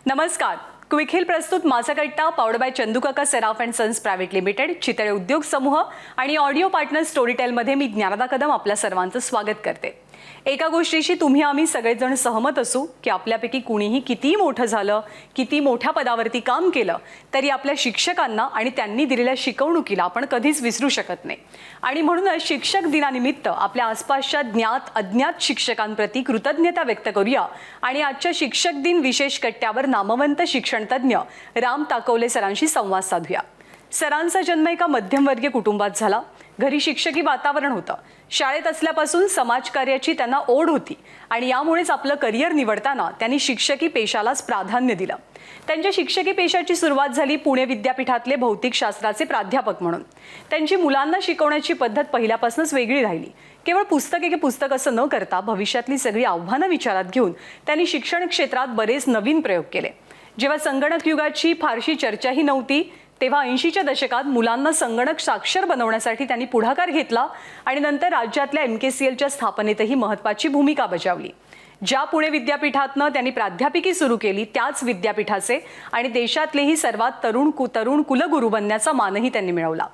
नमस्कार. Quick hill प्रस्तुत Majha Katta powered by Chandukaka Saraf and sons private limited, Chitale उद्योग समूह आणि ऑडिओ पार्टनर स्टोरीटेलमध्ये मी ज्ञानदा कदम आपल्या सर्वांचं स्वागत करते. एका गोष्टीशी तुम्ही आम्ही सगळेजण सहमत असू की आपल्यापैकी कुणीही किती मोठं झालं, किती मोठ्या पदावरती काम केलं तरी आपल्या शिक्षकांना आणि त्यांनी दिलेल्या शिकवणुकीला आपण कधीच विसरू शकत नाही. आणि म्हणूनच शिक्षक दिनानिमित्त आपल्या आसपासच्या ज्ञात अज्ञात शिक्षकांप्रती कृतज्ञता व्यक्त करूया आणि आजच्या शिक्षक दिन विशेष कट्ट्यावर नामवंत शिक्षणतज्ञ राम ताकवले सरांशी संवाद साधूया. सरांचा जन्म एका मध्यमवर्गीय कुटुंबात झाला. घरी शिक्षकी वातावरण होतं. शाळेत असल्यापासून समाजकार्याची त्यांना ओढ होती आणि यामुळेच आपलं करिअर निवडताना त्यांनी शिक्षकी पेशालाच प्राधान्य दिलं. त्यांच्या शिक्षकी पेशाची सुरुवात झाली पुणे विद्यापीठातले भौतिकशास्त्राचे प्राध्यापक म्हणून. त्यांची मुलांना शिकवण्याची पद्धत पहिल्यापासूनच वेगळी राहिली. केवळ पुस्तक असं न करता भविष्यातली सगळी आव्हानं विचारात घेऊन त्यांनी शिक्षण क्षेत्रात बरेच नवीन प्रयोग केले. जेव्हा संगणक युगाची फारशी चर्चाही नव्हती तेव्हा 80च्या दशकात मुलांना संगणक साक्षर बनवण्यासाठी त्यांनी पुढाकार घेतला आणि नंतर राज्यातल्या MKCLच्या स्थापनेतही महत्त्वाची भूमिका बजावली. ज्या पुणे विद्यापीठातनं त्यांनी प्राध्यापिकी सुरू केली त्याच विद्यापीठाचे आणि देशातलेही सर्वात तरुण कुलगुरू बनण्याचा मानही त्यांनी मिळवला.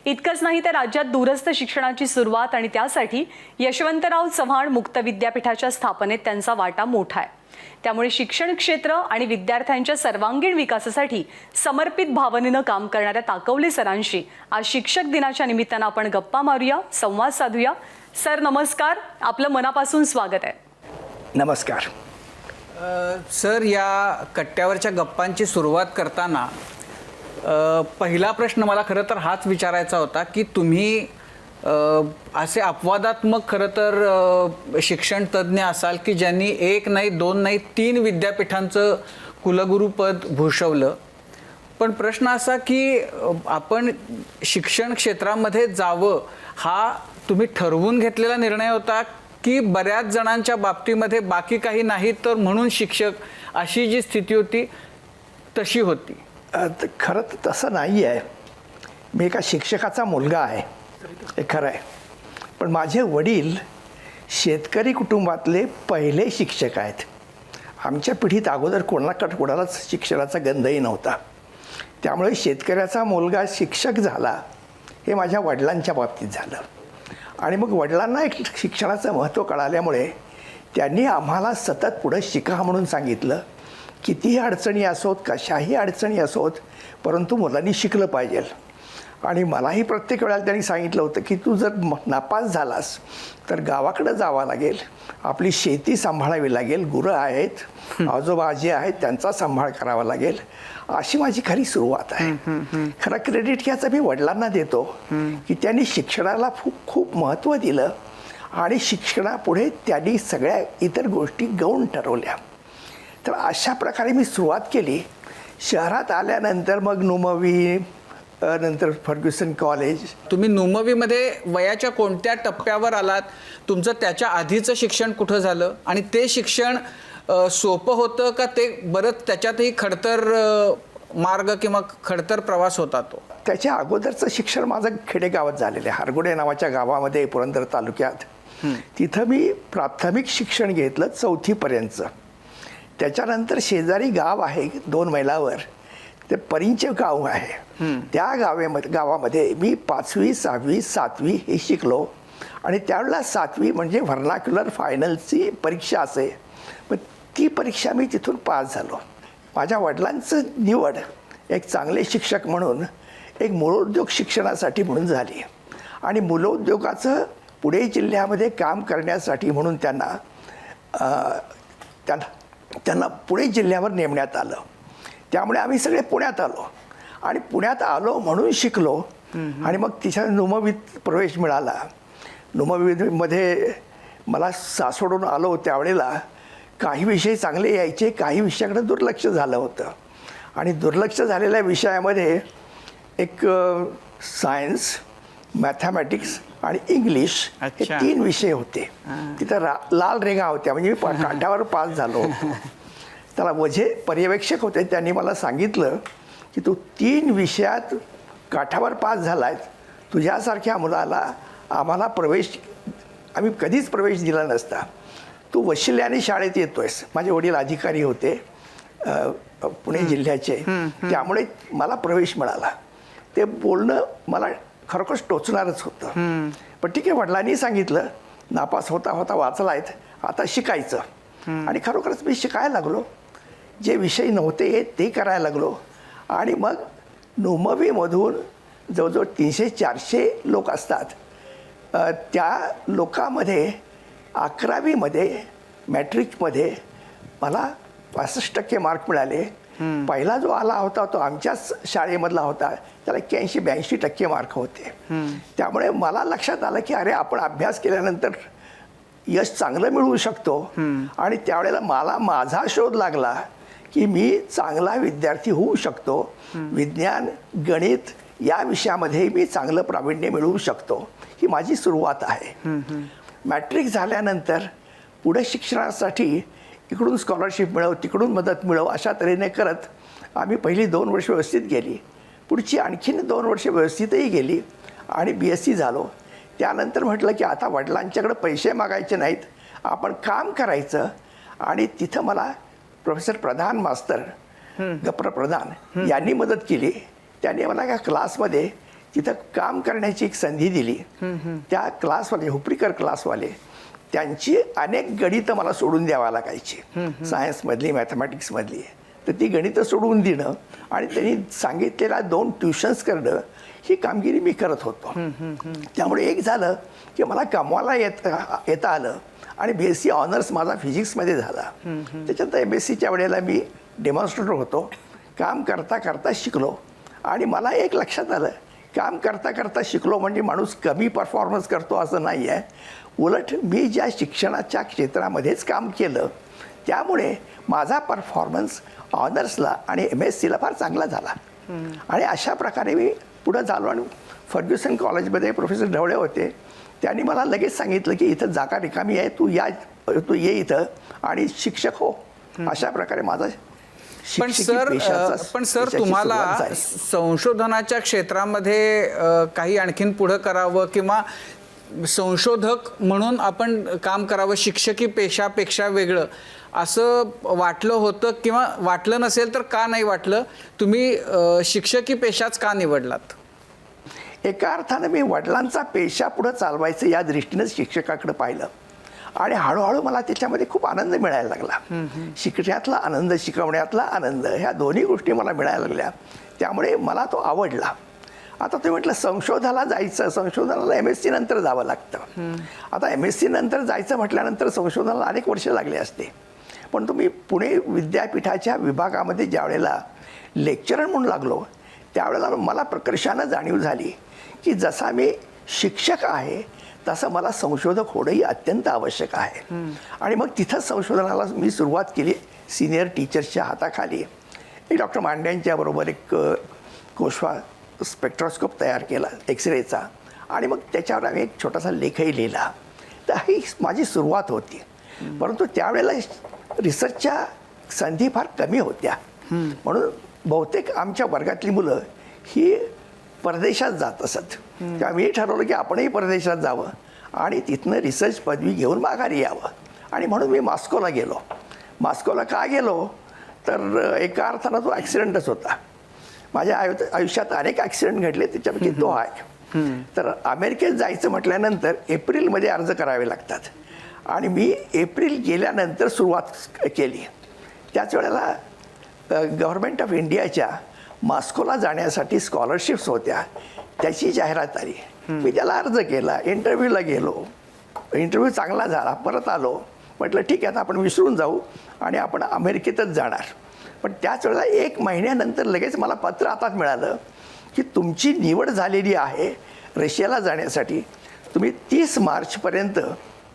इतकंच नाही तर राज्यात दूरस्थ शिक्षणाची सुरुवात आणि त्यासाठी यशवंतराव चव्हाण मुक्त विद्यापीठाच्या स्थापनेत त्यांचा वाटा मोठा आहे. त्यामुळे शिक्षण क्षेत्र आणि विद्यार्थ्यांच्या सर्वांगीण विकासासाठी समर्पित भावनेनं काम करणाऱ्या ताकवले सरांशी आज शिक्षक दिनाच्या निमित्तानं आपण गप्पा मारूया, संवाद साधूया. सर नमस्कार, आपलं मनापासून स्वागत आहे. नमस्कार सर. या कट्ट्यावरच्या गप्पांची सुरुवात करताना पहिला प्रश्न मला खरं तर हाच विचारायचा होता की तुम्ही असे अपवादात्मक खरं तर शिक्षण तज्ज्ञ असाल की ज्यांनी एक नाही, दोन नाही, 3 विद्यापीठांचं कुलगुरूपद भूषवलं. पण प्रश्न असा की आपण शिक्षण क्षेत्रामध्ये जावं हा तुम्ही ठरवून घेतलेला निर्णय होता की बऱ्याच जणांच्या बाबतीमध्ये बाकी काही नाही तर म्हणून शिक्षक अशी जी स्थिती होती तशी होती? खरं तर तसं नाही आहे. मी एका शिक्षकाचा मुलगा आहे, हे खरं आहे. पण माझे वडील शेतकरी कुटुंबातले पहिले शिक्षक आहेत. आमच्या पिढीत अगोदर कोणालाच शिक्षणाचा गंधही नव्हता. त्यामुळे शेतकऱ्याचा मुलगा शिक्षक झाला हे माझ्या वडिलांच्या बाबतीत झालं. आणि मग वडिलांना एक शिक्षणाचं महत्त्व कळाल्यामुळे त्यांनी आम्हाला सतत पुढं शिका म्हणून सांगितलं. कितीही अडचणी असोत, कशाही अडचणी असोत, परंतु मुलांनी शिकलं पाहिजे. आणि मलाही प्रत्येक वेळेला त्यांनी सांगितलं होतं की तू जर नापास झालास तर गावाकडं जावं लागेल, आपली शेती सांभाळावी लागेल, गुरं आहेत, आजोबा आजी आहेत, त्यांचा सांभाळ करावा लागेल. अशी माझी खरी सुरुवात आहे. खरं क्रेडिट याचं मी वडिलांना देतो की त्यांनी शिक्षणाला खूप महत्त्व दिलं आणि शिक्षणापुढे त्यांनी सगळ्या इतर गोष्टी गौण ठरवल्या. तर अशा प्रकारे मी सुरुवात केली. शहरात आल्यानंतर मग नुमवी, नंतर फर्ग्युसन कॉलेज. तुम्ही नुमवीमध्ये वयाच्या कोणत्या टप्प्यावर आलात? तुमचं त्याच्या आधीचं शिक्षण कुठं झालं आणि ते शिक्षण सोपं होतं का ते बरंच त्याच्यातही खडतर मार्ग किंवा खडतर प्रवास होता तो? त्याच्या अगोदरचं शिक्षण माझं खेडेगावात झालेलं आहे, हरगुडे नावाच्या गावामध्ये पुरंदर तालुक्यात. तिथं मी प्राथमिक शिक्षण घेतलं 4थीपर्यंतचं. त्याच्यानंतर शेजारी गाव आहे 2 मैलावर, ते परिंचे गाव आहे. त्या गावामध्ये मी 5वी 6वी 7वी हे शिकलो. आणि त्यावेळेला 7वी म्हणजे व्हर्नाक्युलर फायनलची परीक्षा असे, मग ती परीक्षा मी तिथून पास झालो. माझ्या वडिलांचं निवड एक चांगले शिक्षक म्हणून एक मूलोद्योग शिक्षणासाठी म्हणून झाली. आणि मूलोद्योगाचं पुणे जिल्ह्यामध्ये काम करण्यासाठी म्हणून त्यांना पुणे जिल्ह्यावर नेमण्यात आलं. त्यामुळे आम्ही सगळे पुण्यात आलो आणि पुण्यात आलो म्हणून शिकलो. आणि मग तिच्या नुमवीत प्रवेश मिळाला. नुमवीमध्ये मला सासवडून आलो त्यावेळेला काही विषय चांगले यायचे, काही विषयाकडे दुर्लक्ष झालं होतं. आणि दुर्लक्ष झालेल्या विषयामध्ये एक सायन्स, मॅथमॅटिक्स आणि इंग्लिश हे 3 विषय होते. तिथं लाल रेगा होत्या, म्हणजे मी काठावर पास झालो होतो. त्याला माझे पर्यवेक्षक होते, त्यांनी मला सांगितलं की तू 3 विषयात काठावर पास झाला आहेस, तुझ्यासारख्या मुलाला आम्ही कधीच प्रवेश दिला नसता. तू वशिल्याने शाळेत येतोयस. माझे वडील अधिकारी होते. पुणे जिल्ह्याचे, त्यामुळे मला प्रवेश मिळाला. ते बोलणं मला खरोखर टोचणारच होतं. पण ठीक आहे, वडिलांनी सांगितलं नापास होता होता वाचलायत, आता शिकायचं. आणि खरोखरच मी शिकायला लागलो. जे विषय नव्हते येत ते करायला लागलो. आणि मग नुमवीमधून जवळजवळ 300-400 लोक असतात. त्या लोकांमध्ये 11वीमध्ये मॅट्रिकमध्ये मला 65% मार्क मिळाले. पहिला जो आला होता तो आमच्याच शाळेमधला होता, त्याला 81-82% मार्क होते. त्यामुळे मला लक्षात आलं की अरे, आपण अभ्यास केल्यानंतर यश चांगलं मिळवू शकतो. आणि त्यावेळेला मला माझा शोध लागला की मी चांगला विद्यार्थी होऊ शकतो. विज्ञान, गणित या विषयामध्ये मी चांगलं प्रावीण्य मिळवू शकतो. ही माझी सुरुवात आहे. मॅट्रिक झाल्यानंतर पुढे शिक्षणासाठी इकडून स्कॉलरशिप मिळव, तिकडून मदत मिळव, अशा तऱ्हेने करत आम्ही पहिली 2 वर्ष व्यवस्थित गेली. पुढची आणखीन 2 वर्ष व्यवस्थितही गेली आणि BSc झालो. त्यानंतर म्हटलं की आता वडिलांच्याकडे पैसे मागायचे नाहीत, आपण काम करायचं. आणि तिथं मला प्रोफेसर प्रधान मास्तर, गप्र प्रधान यांनी मदत केली. त्यांनी मला एका क्लासमध्ये तिथं काम करण्याची एक संधी दिली. त्या क्लासवाले, हुपरीकर क्लासवाले, त्यांची अनेक गणितं मला सोडून द्यावा लागायची, सायन्समधली, मॅथमॅटिक्समधली. तर ती गणितं सोडवून देणं आणि त्यांनी सांगितलेल्या 2 ट्युशन्स करणं, ही कामगिरी मी करत होतो. त्यामुळे एक झालं की मला कमवायला येता आलं. आणि BSc ऑनर्स माझा फिजिक्समध्ये झाला. त्याच्यानंतर MScच्या वेळेला मी डेमॉन्स्ट्रेटर होतो. काम करता करता शिकलो. आणि मला एक लक्षात आलं, काम करता करता शिकलो म्हणजे माणूस कमी परफॉर्मन्स करतो असं नाही आहे. उलट मी ज्या शिक्षणाच्या क्षेत्रामध्येच काम केलं त्यामुळे माझा परफॉर्मन्स ऑनर्सला आणि MScला फार चांगला झाला. आणि अशा प्रकारे मी पुढं झालो. आणि फर्ग्युसन कॉलेजमध्ये प्रोफेसर ढवळे होते, त्यांनी मला लगेच सांगितलं की इथं जागा रिकामी आहे, तू ये इथं आणि शिक्षक हो. अशा प्रकारे माझा पण सर तुम्हाला संशोधनाच्या क्षेत्रामध्ये काही आणखीन पुढं करावं किंवा संशोधक म्हणून आपण काम करावं, शिक्षकी पेशापेक्षा वेगळं असं वाटलं होतं किंवा वाटलं नसेल तर का नाही वाटलं? तुम्ही शिक्षकी पेशाच का निवडलात? एका अर्थानं मी वडिलांचा पेशा पुढं चालवायचं या दृष्टीनेच शिक्षकाकडे पाहिलं. आणि हळूहळू मला त्याच्यामध्ये खूप आनंद मिळायला लागला. शिकण्यातला आनंद, शिकवण्यातला आनंद, ह्या दोन्ही गोष्टी मला मिळायला लागल्या. त्यामुळे मला तो आवडला. आता तुम्ही म्हटलं संशोधनाला जायचं, संशोधनाला MSc नंतर जावं लागतं. आता MSc नंतर जायचं म्हटल्यानंतर संशोधनाला अनेक वर्ष लागले असते. पण तुम्ही पुणे विद्यापीठाच्या विभागामध्ये ज्यावेळेला लेक्चरर म्हणून लागलो त्यावेळेला मला प्रकर्षानं जाणीव झाली की जसा मी शिक्षक आहे तसं मला संशोधक होणंही अत्यंत आवश्यक आहे. आणि मग तिथंच संशोधनाला मी सुरुवात केली. सिनियर टीचर्सच्या हाताखाली मी डॉक्टर मांड्यांच्या बरोबर एक कोशवा स्पेक्ट्रोस्कोप तयार केला एक्सरेचा. आणि मग त्याच्यावर आम्ही एक छोटासा लेखही लिहिला. तर ही माझी सुरुवात होती. परंतु त्यावेळेला रिसर्चच्या संधी फार कमी होत्या. म्हणून बहुतेक आमच्या वर्गातली मुलं ही परदेशात जात असत. तेव्हा मी ठरवलं की आपणही परदेशात जावं आणि तिथनं रिसर्च पदवी घेऊन माघारी यावं. आणि म्हणून मी मॉस्कोला गेलो. मॉस्कोला का गेलो तर एका अर्थानं तो ॲक्सिडेंटच होता. माझ्या आयुष्यात अनेक ॲक्सिडेंट घडले, त्याच्यापैकी तो आहे. तर अमेरिकेत जायचं म्हटल्यानंतर एप्रिलमध्ये अर्ज करावे लागतात. आणि मी एप्रिल गेल्यानंतर सुरुवात केली. त्याच वेळेला गव्हर्नमेंट ऑफ इंडियाच्या मॉस्कोला जाण्यासाठी स्कॉलरशिप्स होत्या, त्याची जाहिरात आली. मी त्याला अर्ज केला, इंटरव्ह्यूला गेलो. इंटरव्ह्यू चांगला झाला, परत आलो. म्हटलं ठीक आहे, आता आपण विसरून जाऊ आणि आपण अमेरिकेतच जाणार. पण त्याच वेळेला 1 महिन्यानंतर लगेच मला पत्र हातात मिळालं की तुमची निवड झालेली आहे रशियाला जाण्यासाठी. तुम्ही 30 मार्चपर्यंत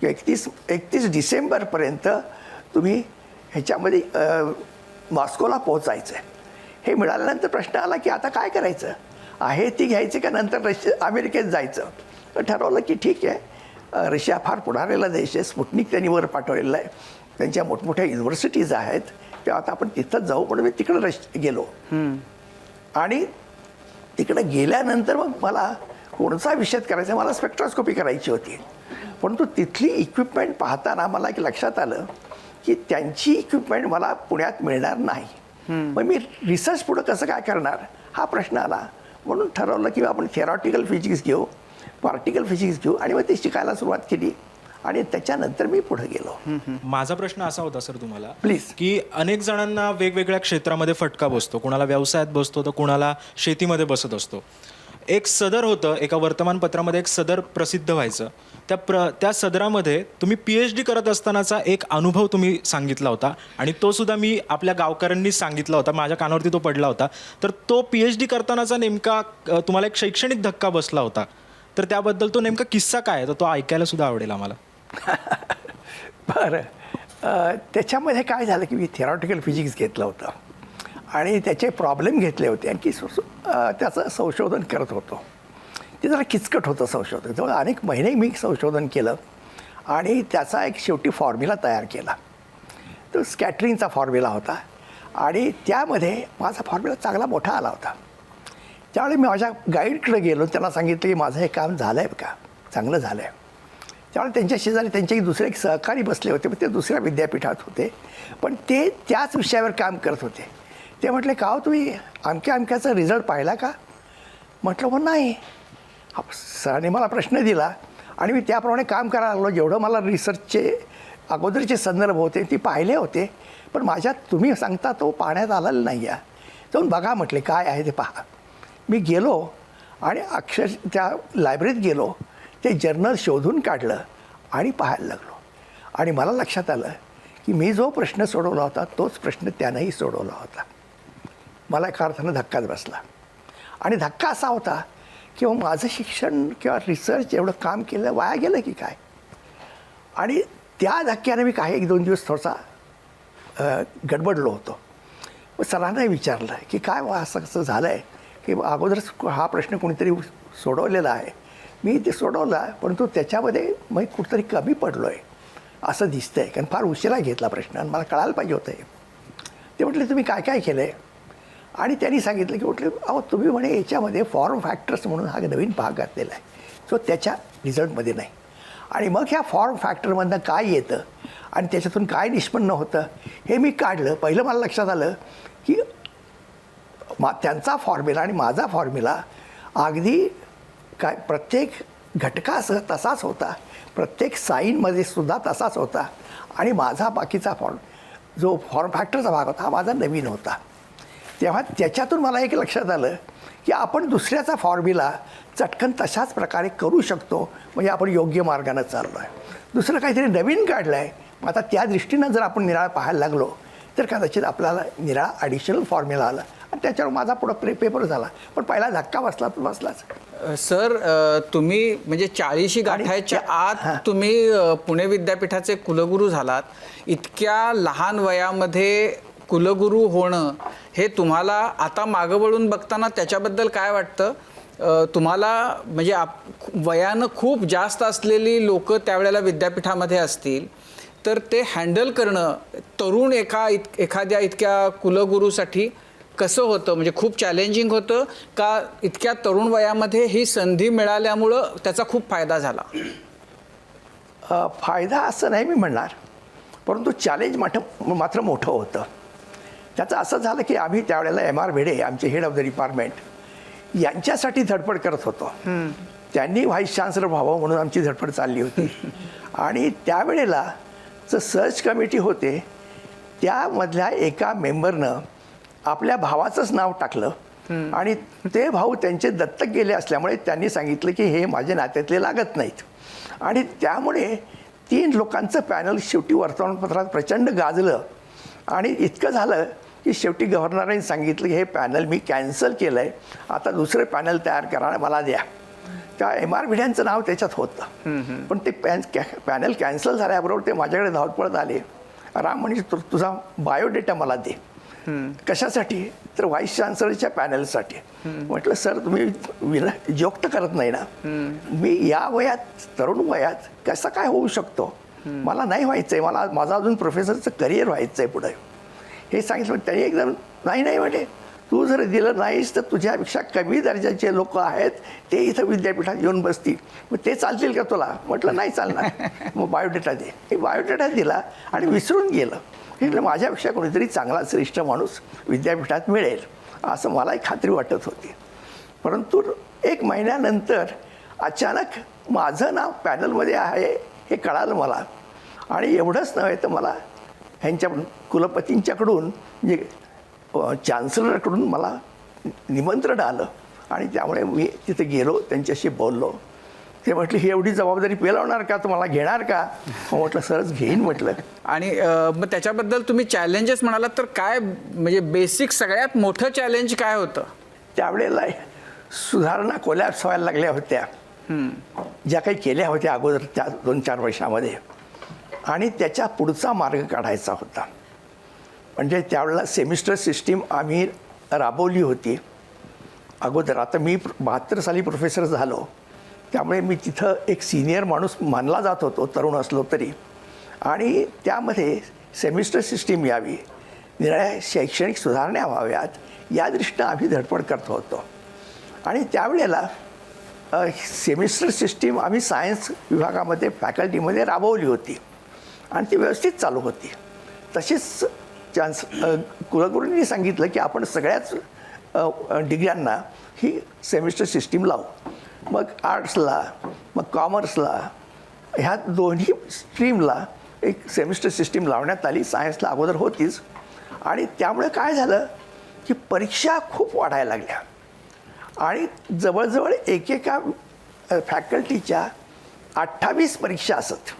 31 डिसेंबरपर्यंत तुम्ही ह्याच्यामध्ये मॉस्कोला पोहोचायचं आहे. हे मिळाल्यानंतर प्रश्न आला की आता काय करायचं आहे, ती घ्यायची का नंतर अमेरिकेत जायचं. तर ठरवलं की ठीक आहे, रशिया फार पुढारलेला देश आहे, स्पुटनिक त्यांनी वर पाठवलेलं आहे, त्यांच्या मोठमोठ्या युनिव्हर्सिटीज आहेत, तेव्हा आता आपण तिथंच जाऊ म्हणून मी तिकडं गेलो. आणि तिकडं गेल्यानंतर मग मला कोणता विषय करायचा, मला स्पेक्ट्रोस्कोपी करायची होती. परंतु तिथली इक्विपमेंट पाहताना मला एक लक्षात आलं की त्यांची इक्विपमेंट मला पुण्यात मिळणार नाही. मग मी रिसर्च पुढं कसं काय करणार हा प्रश्न आला. म्हणून ठरवलं की आपण थेरॉटिकल फिजिक्स घेऊ, पार्टिकल फिजिक्स घेऊ आणि मग ते शिकायला सुरुवात केली आणि त्याच्यानंतर मी पुढे गेलो. माझा प्रश्न असा होता सर तुम्हाला Please. की अनेक जणांना वेगवेगळ्या क्षेत्रामध्ये फटका बसतो, कुणाला व्यवसायात बसतो तर कुणाला शेतीमध्ये बसत असतो. एक सदर होतं, एका वर्तमानपत्रामध्ये एक सदर प्रसिद्ध व्हायचं. त्या सदरामध्ये तुम्ही PhD करत असतानाचा एक अनुभव तुम्ही सांगितला होता आणि तो सुद्धा मी आपल्या गावकऱ्यांनी सांगितला होता, माझ्या कानावरती तो पडला होता. तर तो PhD करतानाचा नेमका तुम्हाला एक शैक्षणिक धक्का बसला होता, तर त्याबद्दल तो नेमका किस्सा काय आहे तर तो ऐकायला सुद्धा आवडेल आम्हाला. बरं, त्याच्यामध्ये काय झालं की मी थेरॉटिकल फिजिक्स घेतलं होतं आणि त्याचे प्रॉब्लेम घेतले होते आणि त्याचं संशोधन करत होतो. ते जरा किचकट होतं संशोधन. जवळ अनेक महिने मी संशोधन केलं आणि त्याचा एक शेवटी फॉर्म्युला तयार केला. तो स्कॅटरिंगचा फॉर्म्युला होता आणि त्यामध्ये माझा फॉर्म्युला चांगला मोठा आला होता. त्यावेळी मी माझ्या गाईडकडे गेलो, त्याला सांगितलं की माझं हे काम झालं आहे का, चांगलं झालं आहे. त्यावेळी त्यांच्या शेजारी त्यांचे दुसरे एक सहकारी बसले होते, पण ते दुसऱ्या विद्यापीठात होते, पण ते त्याच विषयावर काम करत होते. ते म्हटले का हो तुम्ही अमक्याचा रिझल्ट पाहिला का. म्हटलं मग नाही. सरांनी मला प्रश्न दिला आणि मी त्याप्रमाणे काम करायला लागलो. जेवढं मला रिसर्चचे अगोदरचे संदर्भ होते ते पाहिले होते, पण माझ्यात तुम्ही सांगता तो पाहण्यात आलेला नाही आहे. जाऊन बघा म्हटले काय आहे ते पहा. मी गेलो आणि त्या लायब्ररीत गेलो, ते जर्नल शोधून काढलं आणि पाहायला लागलो आणि मला लक्षात आलं की मी जो प्रश्न सोडवला होता तोच प्रश्न त्यानंही सोडवला होता. मला एका अर्थानं धक्काच बसला आणि धक्का असा होता की माझं शिक्षण किंवा रिसर्च एवढं काम केलं वाया गेलं की काय. आणि त्या धक्क्याने मी काही 1-2 दिवस थोडासा गडबडलो होतो. मग सरांनाही विचारलं की काय असं कसं झालं आहे की अगोदरच हा प्रश्न कोणीतरी सोडवलेला आहे, मी ते सोडवला परंतु त्याच्यामध्ये मग कुठंतरी कमी पडलो आहे असं दिसतं आहे, कारण फार उशिरा घेतला प्रश्न आणि मला कळायला पाहिजे होतं हे. ते म्हटले तुम्ही काय काय केलं आहे. आणि त्यांनी सांगितलं की म्हटलं अहो तुम्ही म्हणे याच्यामध्ये फॉर्म फॅक्टर्स म्हणून हा नवीन भाग घातलेला आहे, जो त्याच्या रिझल्टमध्ये नाही. आणि मग ह्या फॉर्म फॅक्टरमधनं काय येतं आणि त्याच्यातून काय निष्पन्न होतं हे मी काढलं. पहिलं मला लक्षात आलं की त्यांचा फॉर्म्युला आणि माझा फॉर्म्युला अगदी काय प्रत्येक घटकासह तसाच होता, प्रत्येक साईनमध्ये सुद्धा तसाच होता आणि माझा बाकीचा जो फॉर्म फॅक्टरचा भाग होता हा माझा नवीन होता. तेव्हा त्याच्यातून मला एक लक्षात आलं की आपण दुसऱ्याचा फॉर्म्युला चटकन तशाच प्रकारे करू शकतो, म्हणजे आपण योग्य मार्गानं चाललो आहे. दुसरं काहीतरी नवीन काढलं आहे, मग आता त्या दृष्टीनं जर आपण निराळा पाहायला लागलो तर कदाचित आपल्याला निराळा ॲडिशनल फॉर्म्युला आला आणि त्याच्यावर माझा पुढं पेपर झाला. पण पहिला धक्का बसला तर बसलाच. सर तुम्ही म्हणजे 40 गाठायच्या आत तुम्ही पुणे विद्यापीठाचे कुलगुरू झालात. इतक्या लहान वयामध्ये कुलगुरू होणं हे तुम्हाला आता मागं वळून बघताना त्याच्याबद्दल काय वाटतं. तुम्हाला म्हणजे वयानं खूप जास्त असलेली लोक त्यावेळेला विद्यापीठामध्ये असतील तर ते हँडल करणं तरुण एखाद्या इतक्या कुलगुरूसाठी कसं होतं, म्हणजे खूप चॅलेंजिंग होतं का इतक्या तरुण वयामध्ये ही संधी मिळाल्यामुळं त्याचा खूप फायदा झाला. फायदा असं नाही मी म्हणणार, परंतु चॅलेंज मात्र मोठं होतं. त्याचं असं झालं की आम्ही त्यावेळेला MR भिडे आमचे हेड ऑफ द डिपार्टमेंट यांच्यासाठी धडपड करत होतो. त्यांनी व्हाईस चान्सलर व्हावं म्हणून आमची धडपड चालली होती. आणि त्यावेळेला जो सर्च कमिटी होते त्यामधल्या एका मेंबरनं आपल्या भावाचंच नाव टाकलं आणि ते भाऊ त्यांचे दत्तक गेले असल्यामुळे त्यांनी सांगितलं की हे माझे नात्यातले लागत नाहीत. आणि त्यामुळे 3 लोकांचं पॅनल शेवटी वर्तमानपत्रात प्रचंड गाजलं आणि इतकं झालं की शेवटी गव्हर्नरांनी सांगितलं की हे पॅनल मी कॅन्सल केलं आहे, आता दुसरे पॅनल तयार करा मला द्या. त्या MR भिड्यांचं नाव त्याच्यात होतं. पण ते पॅनल कॅन्सल झाल्याबरोबर ते माझ्याकडे धावपळत आले. राम म्हणजे तुझा बायोडेटा मला दे. कशासाठी तर व्हाईस चान्सलरच्या पॅनलसाठी. म्हटलं सर तुम्ही जोक तर करत नाही ना, मी या वयात तरुण वयात कसं काय होऊ शकतो, मला नाही व्हायचं आहे, माझं अजून प्रोफेसरचं करिअर व्हायचं आहे पुढे हे सांगितलं. त्यांनी एकदम नाही म्हणे तू जर दिलं नाहीस तर तुझ्यापेक्षा कमी दर्जाचे लोक आहेत ते इथं विद्यापीठात येऊन बसतील, मग ते चालतील का तुला? म्हटलं नाही चालणार. मग बायोडेटा दे. मी बायोडेटा दिला आणि विसरून गेलं. म्हटलं माझ्यापेक्षा कोणीतरी चांगला श्रेष्ठ माणूस विद्यापीठात मिळेल असं मला एक खात्री वाटत होती. परंतु 1 महिन्यानंतर अचानक माझं नाव पॅनलमध्ये आहे हे कळालं मला. आणि एवढंच नव्हे तर मला ह्यांच्या कुलपतींच्याकडून म्हणजे चान्सलरकडून मला निमंत्रण आलं आणि त्यामुळे मी तिथे गेलो, त्यांच्याशी बोललो. ते म्हटले ही एवढी जबाबदारी पेलवणार का, तुम्हाला घेणार का? म्हटलं सरच घेईन म्हटलं. आणि मग त्याच्याबद्दल तुम्ही चॅलेंजेस म्हणालात तर काय, म्हणजे बेसिक सगळ्यात मोठं चॅलेंज काय होतं? त्यावेळेला सुधारणा कोलॅप्स व्हायला लागल्या होत्या ज्या काही केल्या होत्या अगोदर त्या 2-4 वर्षामध्ये, आणि त्याच्या पुढचा मार्ग काढायचा होता. म्हणजे त्यावेळेला सेमिस्टर सिस्टीम आम्ही राबवली होती अगोदर. आता मी 72 साली प्रोफेसर झालो, त्यामुळे मी तिथं एक सिनियर माणूस मानला जात होतो तरुण असलो तरी. आणि त्यामध्ये सेमिस्टर सिस्टीम यावी, निराळ्या शैक्षणिक सुधारणा व्हाव्यात या दृष्टीनं आम्ही धडपड करत होतो. आणि त्यावेळेला सेमिस्टर सिस्टीम आम्ही सायन्स विभागामध्ये फॅकल्टीमध्ये राबवली होती आणि ती व्यवस्थित चालू होती. तशीच कुलगुरूंनी सांगितलं की आपण सगळ्याच डिग्र्यांना ही सेमिस्टर सिस्टीम लावू. मग आर्ट्सला, मग कॉमर्सला, ह्या दोन्ही स्ट्रीमला एक सेमिस्टर सिस्टीम लावण्यात आली. सायन्सला अगोदर होतीच. आणि त्यामुळे काय झालं की परीक्षा खूप वाढायला लागल्या आणि जवळजवळ एकेका फॅकल्टीच्या 28 परीक्षा असत.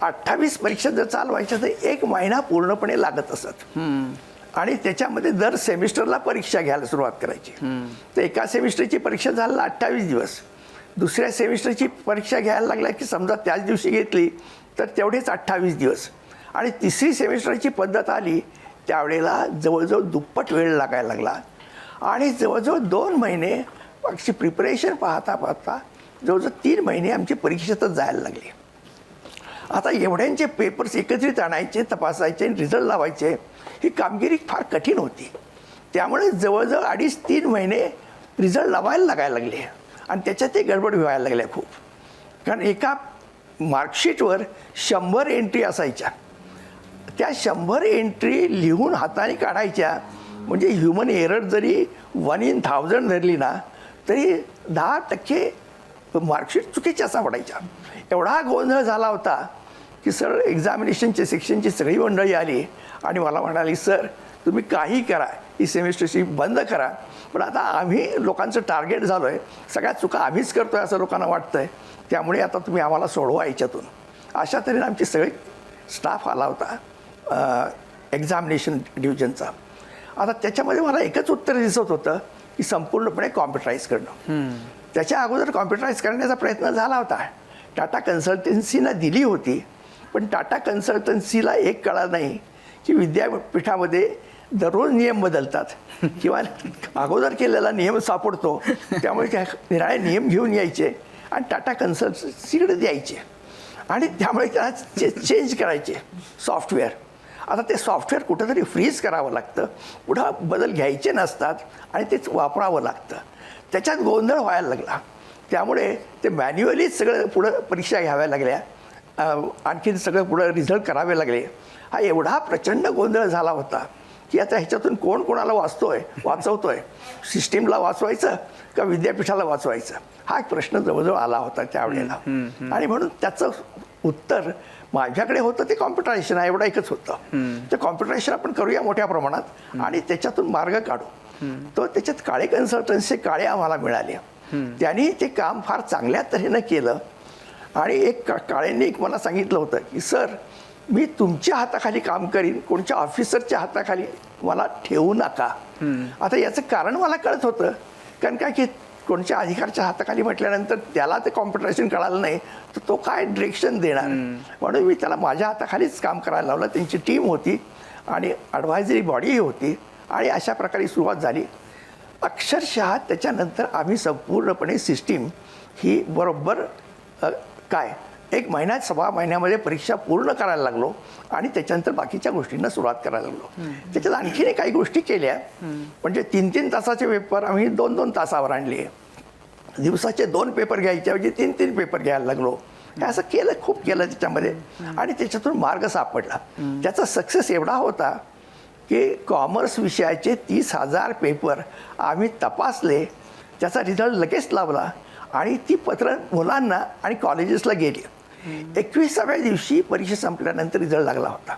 28 परीक्षा जर चालवायच्या तर 1 महिना पूर्णपणे लागत असत. आणि त्याच्यामध्ये दर सेमिस्टरला परीक्षा घ्यायला सुरुवात करायची. तर एका सेमिस्टरची परीक्षा झाला 28 दिवस. दुसऱ्या सेमिस्टरची परीक्षा घ्यायला लागल्या की समजा त्याच दिवशी घेतली तर तेवढेच 28 दिवस. आणि तिसरी सेमिस्टरची पद्धत आली त्यावेळेला जवळजवळ दुप्पट वेळ लागायला लागला. आणि जवळजवळ 2 महिने अशी प्रिपरेशन पाहता पाहता जवळजवळ 3 महिने आमची परीक्षेतच जायला लागली. आता एवढ्यांचे पेपर्स एकत्रित आणायचे, तपासायचे, रिझल्ट लावायचे, ही कामगिरी फार कठीण होती. त्यामुळे जवळजवळ 2.5-3 महिने रिझल्ट लावायला लागायला लागले आणि त्याच्यात ते गडबड व्हायला लागल्या खूप. कारण एका मार्कशीटवर 100 एंट्री असायच्या. त्या 100 एंट्री लिहून हाताने काढायच्या म्हणजे ह्युमन एरर जरी 1 in 1000 धरली ना तरी 10% मार्कशीट चुकीच्या सापडायच्या. एवढा गोंधळ झाला होता की सर एक्झामिनेशनच्या सेक्शनची सगळी मंडळी आली आणि मला म्हणाली सर तुम्ही काही करा, ही सेमिस्टरची बंद करा, पण आता आम्ही लोकांचं टार्गेट झालो आहे, सगळ्या चुका आम्हीच करतो आहे असं लोकांना वाटतं आहे, त्यामुळे आता तुम्ही आम्हाला सोडवा याच्यातून. अशा तऱ्हेने आमची सगळी स्टाफ आला होता एक्झामिनेशन डिव्हिजनचा. आता त्याच्यामध्ये मला एकच उत्तर दिसत होतं की संपूर्णपणे कॉम्प्युटराईज करणं. त्याच्या अगोदर कॉम्प्युटराईज करण्याचा प्रयत्न झाला होता. टाटा कन्सल्टन्सीना दिली होती, पण टाटा कन्सल्टन्सीला एक कळलं नाही की विद्यापीठामध्ये दररोज नियम बदलतात किंवा अगोदर केलेला नियम सापडतो, त्यामुळे त्या निराळे नियम घेऊन यायचे आणि टाटा कन्सल्टन्सीकडे द्यायचे आणि त्यामुळे त्याला चेंज करायचे सॉफ्टवेअर. आता ते सॉफ्टवेअर कुठंतरी फ्रीज करावं लागतं, पुढं बदल घ्यायचे नसतात आणि तेच वापरावं लागतं. त्याच्यात गोंधळ व्हायला लागला. त्यामुळे ते मॅन्युअलीच सगळं पुढं परीक्षा घ्याव्या लागल्या, आणखीन सगळं पुढं रिझल्ट करावे लागले. हा एवढा प्रचंड गोंधळ झाला होता की आता ह्याच्यातून कोण कोणाला वाचवतोय, सिस्टीमला वाचवायचं का विद्यापीठाला वाचवायचं, हा एक प्रश्न जवळजवळ आला होता त्यावेळेला. आणि म्हणून त्याचं उत्तर माझ्याकडे होतं ते कॉम्प्युटरायझेशन आहे, एवढं एकच होतं. ते कॉम्प्युटरायझेशन आपण करूया मोठ्या प्रमाणात आणि त्याच्यातून मार्ग काढू. तर त्याच्यात काळे कन्सल्टन्सी काळे आम्हाला मिळाले. त्यांनी ते काम फार चांगल्या तऱ्हेनं केलं. आणि एक काळेंनी एक मला सांगितलं होतं की सर मी तुमच्या हाताखाली काम करीन, कोणत्या ऑफिसरच्या हाताखाली मला ठेवू नका. आता याचं कारण मला कळत होतं, कारण काय की कोणत्या अधिकारच्या हाताखाली म्हटल्यानंतर त्याला ते कॉम्प्युटरायझेशन कळालं नाही तर तो काय डिरेक्शन देणार. म्हणून मी त्याला माझ्या हाताखालीच काम करायला लावलं. त्यांची टीम होती आणि ॲडव्हायझरी बॉडीही होती आणि अशा प्रकारे सुरुवात झाली. अक्षरशः त्याच्यानंतर आम्ही संपूर्णपणे सिस्टीम ही बरोबर काय 1 महिन्यात 6 महिन्यामध्ये परीक्षा पूर्ण करायला लागलो आणि त्याच्यानंतर बाकीच्या गोष्टींना सुरुवात करायला लागलो. त्याच्यात आणखीनही काही गोष्टी केल्या. म्हणजे 3-3 तासाचे पेपर आम्ही 2-2 तासावर आणले. दिवसाचे 2 पेपर घ्यायचे म्हणजे 3-3 पेपर घ्यायला लागलो. हे असं केलं, खूप केलं त्याच्यामध्ये आणि त्याच्यातून मार्ग सापडला. त्याचा सक्सेस एवढा होता की कॉमर्स विषयाचे 30,000 पेपर आम्ही तपासले, त्याचा रिझल्ट लगेच लावला आणि ती पत्र मुलांना आणि कॉलेजेसला गेली. 21व्या दिवशी परीक्षा संपल्यानंतर रिझल्ट लागला होता.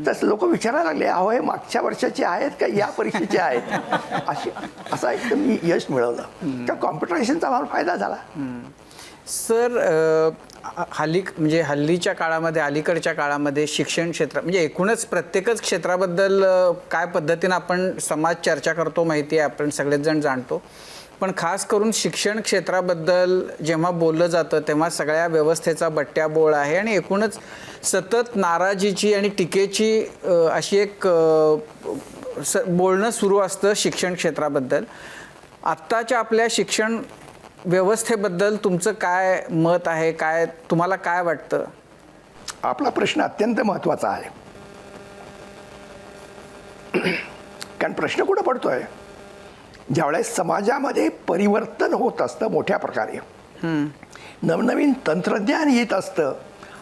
तर लोक विचारायला लागले, अहो हे मागच्या वर्षाचे आहेत का या परीक्षेचे आहेत, असा एकदम मी यश मिळवलं. त्या कॉम्प्युटरायझेशनचा मला फायदा झाला. सर, म्हणजे हल्लीच्या काळामध्ये, अलीकडच्या काळामध्ये शिक्षण क्षेत्र म्हणजे एकूणच प्रत्येकच क्षेत्राबद्दल काय पद्धतीनं आपण समाज चर्चा करतो माहिती आहे, आपण सगळेच जण जाणतो. पण खास करून शिक्षण क्षेत्राबद्दल जेव्हा बोललं जातं तेव्हा सगळ्या व्यवस्थेचा बट्ट्याबोळ आहे आणि एकूणच सतत नाराजीची आणि टीकेची अशी एक बोलणं सुरू असतं शिक्षण क्षेत्राबद्दल. आत्ताच्या आपल्या शिक्षण व्यवस्थेबद्दल तुमचं काय मत आहे, काय तुम्हाला काय वाटतं? आपला प्रश्न अत्यंत महत्त्वाचा आहे. कारण प्रश्न कुठं पडतोय, ज्यावेळेस समाजामध्ये परिवर्तन होत असतं मोठ्या प्रकारे, नवनवीन तंत्रज्ञान येत असतं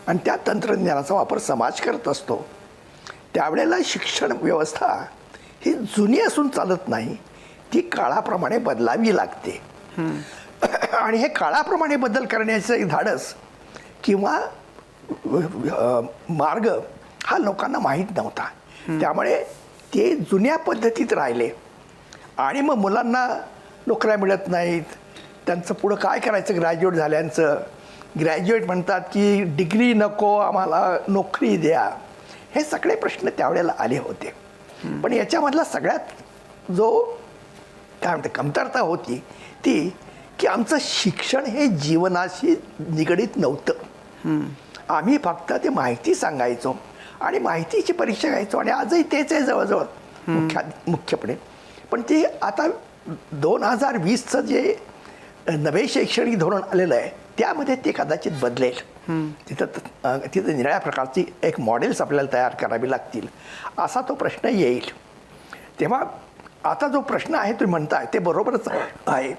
आणि त्या तंत्रज्ञानाचा वापर समाज करत असतो, त्यावेळेला शिक्षण व्यवस्था ही जुनी असून चालत नाही, ती काळाप्रमाणे बदलावी लागते. आणि हे काळाप्रमाणे बदल करण्याचं एक धाडस किंवा मार्ग हा लोकांना माहीत नव्हता. त्यामुळे ते जुन्या पद्धतीत राहिले आणि मग मुलांना नोकऱ्या मिळत नाहीत. त्यांचं पुढं काय करायचं ग्रॅज्युएट झाल्यांचं? ग्रॅज्युएट म्हणतात की डिग्री नको, आम्हाला नोकरी द्या. हे सगळे प्रश्न त्यावेळेला आले होते. पण याच्यामधला सगळ्यात जो काय म्हणते कमतरता होती ती की आमचं शिक्षण हे जीवनाशी निगडीत नव्हतं. आम्ही फक्त ते माहिती सांगायचो आणि माहितीची परीक्षा घ्यायचो आणि आजही तेच आहे जवळजवळ मुख्यपणे. पण ते आता 2020चं जे नवे शैक्षणिक धोरण आलेलं आहे त्यामध्ये ते कदाचित बदलेल. तिथं निराळ्या प्रकारची एक मॉडेल्स आपल्याला तयार करावी लागतील असा तो प्रश्न येईल. तेव्हा आता जो प्रश्न आहे तुम्ही म्हणताय ते बरोबरच आहे.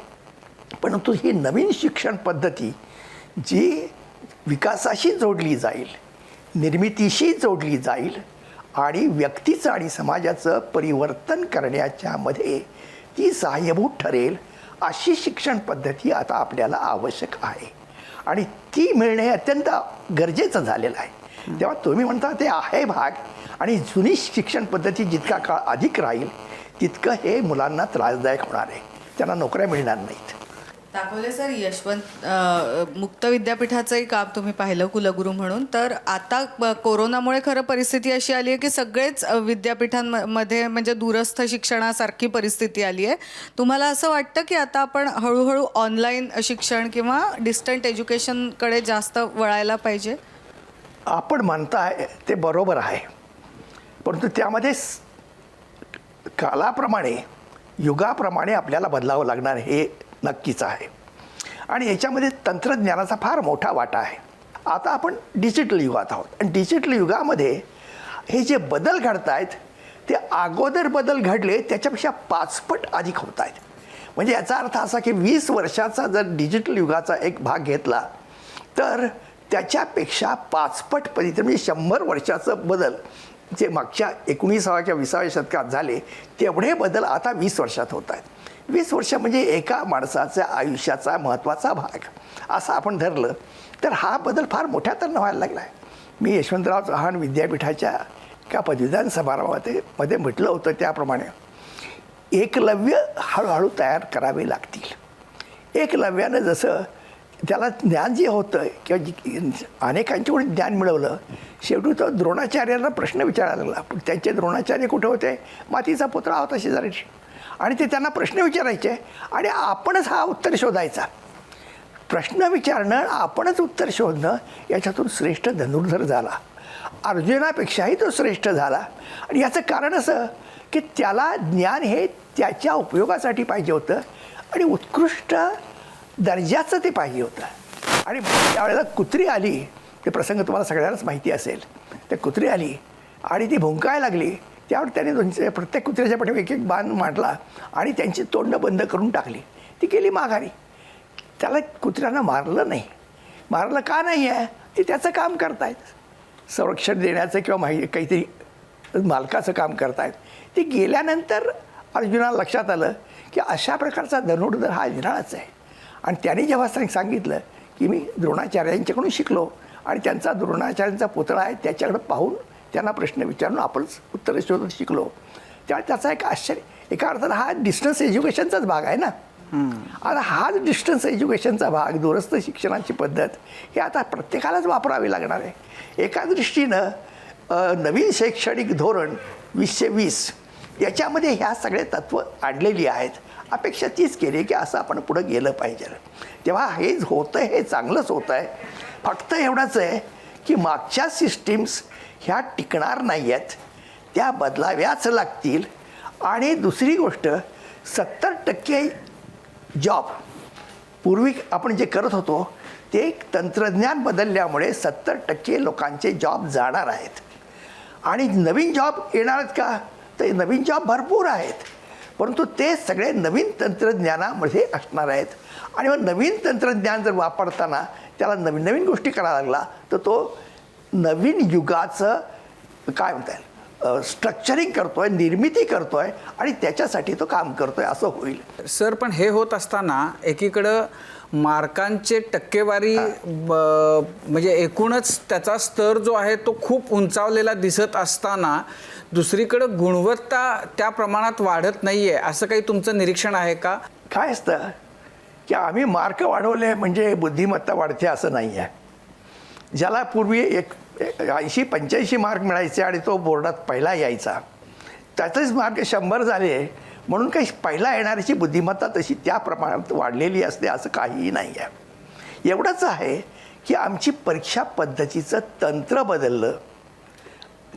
परंतु ही नवीन शिक्षण पद्धती जी विकासाशी जोडली जाईल, निर्मितीशी जोडली जाईल आणि व्यक्तीचं आणि समाजाचं परिवर्तन करण्याच्यामध्ये ती सहाय्यभूत ठरेल अशी शिक्षण पद्धती आता आपल्याला आवश्यक आहे आणि ती मिळणे अत्यंत गरजेचं झालेलं आहे. तेव्हा तुम्ही म्हणता ते आहे भाग आणि जुनी शिक्षण पद्धती जितका काळ अधिक राहील तितकं हे मुलांना त्रासदायक होणार आहे, त्यांना नोकऱ्या मिळणार नाहीत. दाखवले सर, यशवंत मुक्त विद्यापीठाचंही काम तुम्ही पाहिलं कुलगुरू म्हणून. तर आता कोरोनामुळे खरं परिस्थिती अशी आली आहे की सगळेच विद्यापीठांमध्ये म्हणजे दूरस्थ शिक्षणासारखी परिस्थिती आली आहे. तुम्हाला असं वाटतं की आता आपण हळूहळू ऑनलाईन शिक्षण किंवा डिस्टंट एज्युकेशनकडे जास्त वळायला पाहिजे? आपण म्हणताय ते बरोबर आहे, परंतु त्यामध्ये कालाप्रमाणे युगाप्रमाणे आपल्याला बदलावं लागणार हे नक्कीच आहे आणि याच्यामध्ये तंत्रज्ञानाचा फार मोठा वाटा आहे. आता आपण डिजिटल युगात आहोत आणि डिजिटल युगामध्ये हे जे बदल घडत आहेत ते अगोदर बदल घडले त्याच्यापेक्षा 5 पट अधिक होत आहेत. म्हणजे याचा अर्थ असा की 20 वर्षाचा जर डिजिटल युगाचा एक भाग घेतला तर त्याच्यापेक्षा 5 पट म्हणजे 100 वर्षाचं बदल जे मागच्या 19व्या किंवा 20व्या शतकात झाले तेवढे बदल आता 20 वर्षात होत आहेत. 20 वर्ष म्हणजे एका माणसाच्या आयुष्याचा महत्त्वाचा भाग असं आपण धरलं तर हा बदल फार मोठ्या तऱ्हेनं व्हायला लागला आहे. मी यशवंतराव चव्हाण विद्यापीठाच्या एका पदवीदान समारंभामध्ये म्हटलं होतं त्याप्रमाणे एकलव्य हळूहळू तयार करावे लागतील. एकलव्यानं जसं त्याला ज्ञान जे होतं किंवा अनेकांच्याकडून ज्ञान मिळवलं, शेवटी तो द्रोणाचार्यांना प्रश्न विचारायला लागला. पण त्यांचे द्रोणाचार्य कुठे होते? मातीचा पुतळा होता शेजारीची आणि ते त्यांना प्रश्न विचारायचे आणि आपणच हा उत्तर शोधायचा. प्रश्न विचारणं, आपणच उत्तर शोधणं याच्यातून श्रेष्ठ धनुर्धर झाला. अर्जुनापेक्षाही तो श्रेष्ठ झाला आणि याचं कारण असं की त्याला ज्ञान हे त्याच्या उपयोगासाठी पाहिजे होतं आणि उत्कृष्ट दर्जाचं ते पाहिजे होतं. आणि त्यावेळेला कुत्री आली, ते प्रसंग तुम्हाला सगळ्यांनाच माहिती असेल. ते कुत्री आली आणि ती भुंकायला लागली. त्यावर त्याने प्रत्येक कुत्र्याच्या पाठीवर एक एक बाण मांडला आणि त्यांची तोंड बंद करून टाकली. ती गेली माघारी. त्याला कुत्र्यांना मारलं नाही. मारलं का नाही आहे? ते त्याचं काम करतायत, संरक्षण देण्याचं किंवा काहीतरी मालकाचं काम करतायत. ते गेल्यानंतर अर्जुनाला लक्षात आलं की अशा प्रकारचा धनुर्धर हा निराळाच आहे. आणि त्याने जेव्हा सांगितलं की मी द्रोणाचार्यांच्याकडून शिकलो आणि त्यांचा द्रोणाचार्यांचा पुतळा आहे, त्याच्याकडे पाहून त्यांना प्रश्न विचारून आपणच उत्तरं शोधून शिकलो, त्यामुळे त्याचा एक आश्चर्य. एका अर्थानं हा डिस्टन्स एज्युकेशनचाच भाग आहे ना. आता हाच डिस्टन्स एज्युकेशनचा भाग, दूरस्थ शिक्षणाची पद्धत ही आता प्रत्येकालाच वापरावी लागणार आहे. एका दृष्टीनं नवीन शैक्षणिक धोरण 2020 याच्यामध्ये ह्या सगळे तत्त्व आणलेली आहेत. अपेक्षा तीच केली की असं आपण पुढं गेलं पाहिजे. तेव्हा हे होतं आहे, हे चांगलंच होतं आहे. फक्त एवढंच आहे की मागच्या सिस्टीम्स ह्या टिकणार नाही आहेत, त्या बदलाव्याच लागतील. आणि दुसरी गोष्ट, 70% जॉब पूर्वी आपण जे करत होतो ते तंत्रज्ञान बदलल्यामुळे 70% लोकांचे जॉब जाणार आहेत. आणि नवीन जॉब येणार आहेत का? तर नवीन जॉब भरपूर आहेत, परंतु ते सगळे नवीन तंत्रज्ञानामध्ये असणार आहेत. आणि मग नवीन तंत्रज्ञान जर वापरताना त्याला नवीन नवीन गोष्टी करायला लागला तर तो नवीन युगाचं काय म्हणता येईल स्ट्रक्चरिंग करतोय, निर्मिती करतोय आणि त्याच्यासाठी तो काम करतोय, असं होईल. सर, पण हे होत असताना एकीकडं मार्कांचे टक्केवारी म्हणजे एकूणच त्याचा स्तर जो आहे तो खूप उंचावलेला दिसत असताना दुसरीकडं गुणवत्ता त्या प्रमाणात वाढत नाही आहे, असं काही तुमचं निरीक्षण आहे का? काय असतं की आम्ही मार्क वाढवले म्हणजे बुद्धिमत्ता वाढते असं नाही आहे. ज्याला पूर्वी 80-85 मार्क मिळायचे आणि तो बोर्डात पहिला यायचा, त्याचेच मार्क 100 झाले म्हणून काही पहिला येणाऱ्याची बुद्धिमत्ता तशी त्या प्रमाणात वाढलेली असते असं काहीही नाही आहे. एवढंच आहे की आमची परीक्षा पद्धतीचं तंत्र बदललं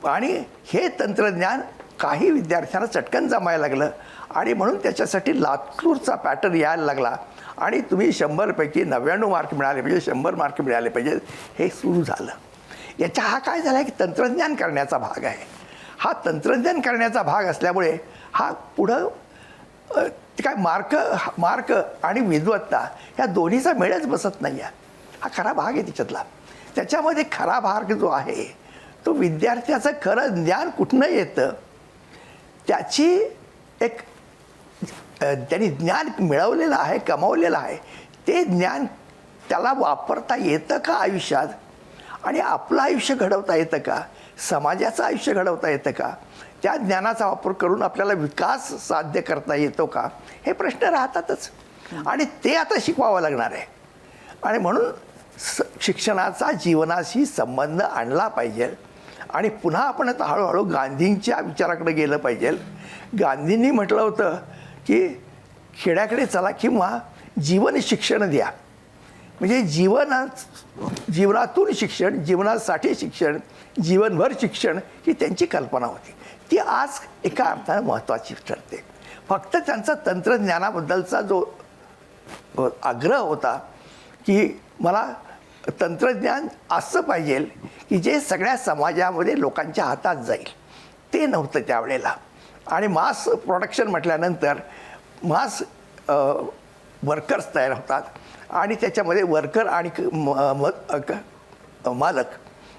आणि हे तंत्रज्ञान काही विद्यार्थ्यांना चटकन जमायला लागलं आणि म्हणून त्याच्यासाठी लातूरचा पॅटर्न यायला लागला. आणि तुम्ही 100पैकी 99 मार्क मिळाले पाहिजे, 100 मार्क मिळाले पाहिजे, हे सुरू झालं. याचा हा काय झाला की तंत्रज्ञान करण्याचा भाग आहे. हा तंत्रज्ञान करण्याचा भाग असल्यामुळे हा पुढं काय मार्क आणि विद्वत्ता ह्या दोन्हीचा मेळच बसत नाही आहे. हा खरा भाग आहे त्याच्यातला. त्याच्यामध्ये खरा भाग जो आहे तो विद्यार्थ्याचं खरं ज्ञान कुठनं येतं, त्याची एक त्यांनी ज्ञान मिळवलेलं आहे, कमावलेलं आहे, ते ज्ञान त्याला वापरता येतं का आयुष्यात, आणि आपलं आयुष्य घडवता येतं का, समाजाचं आयुष्य घडवता येतं का, त्या ज्ञानाचा वापर करून आपल्याला विकास साध्य करता येतो का, हे प्रश्न राहतातच. आणि ते आता शिकवावं लागणार आहे. आणि म्हणून शिक्षणाचा जीवनाशी संबंध आणला पाहिजे. आणि पुन्हा आपण आता हळूहळू गांधींच्या विचाराकडे गेलं पाहिजे. गांधींनी म्हटलं होतं की खेड्याकडे चला किंवा जीवन शिक्षण द्या. म्हणजे जीवनातून शिक्षण, जीवनासाठी शिक्षण, जीवनभर शिक्षण ही त्यांची कल्पना होती. ती आज एका अर्थानं महत्त्वाची ठरते. फक्त त्यांचा तंत्रज्ञानाबद्दलचा जो आग्रह होता की मला तंत्रज्ञान असं पाहिजे की जे सगळ्या समाजामध्ये लोकांच्या हातात जाईल, ते नव्हतं त्यावेळेला. आणि मास प्रोडक्शन म्हटल्यानंतर मास वर्कर्स तयार होतात आणि त्याच्यामध्ये वर्कर आणि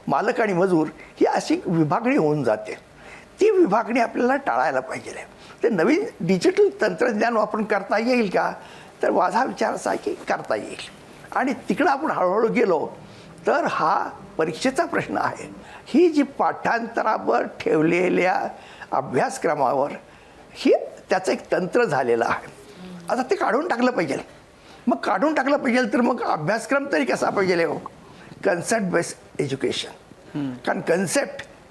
मालक आणि मजूर ही अशी विभागणी होऊन जाते. ती विभागणी आपल्याला टाळायला पाहिजे. ते नवीन डिजिटल तंत्रज्ञान वापरून करता येईल का, तर माझा विचार असा आहे की करता येईल. आणि तिकडं आपण हळूहळू गेलो तर हा परीक्षेचा प्रश्न आहे. ही जी पाठांतरावर ठेवलेल्या अभ्यासक्रमावर ही त्याचं एक तंत्र झालेलं आहे. आता ते काढून टाकलं पाहिजे. मग काढून टाकलं पाहिजे तर मग अभ्यासक्रम तरी कसा पाहिजे हो, कन्सेप्ट बेस्ड एज्युकेशन. कारण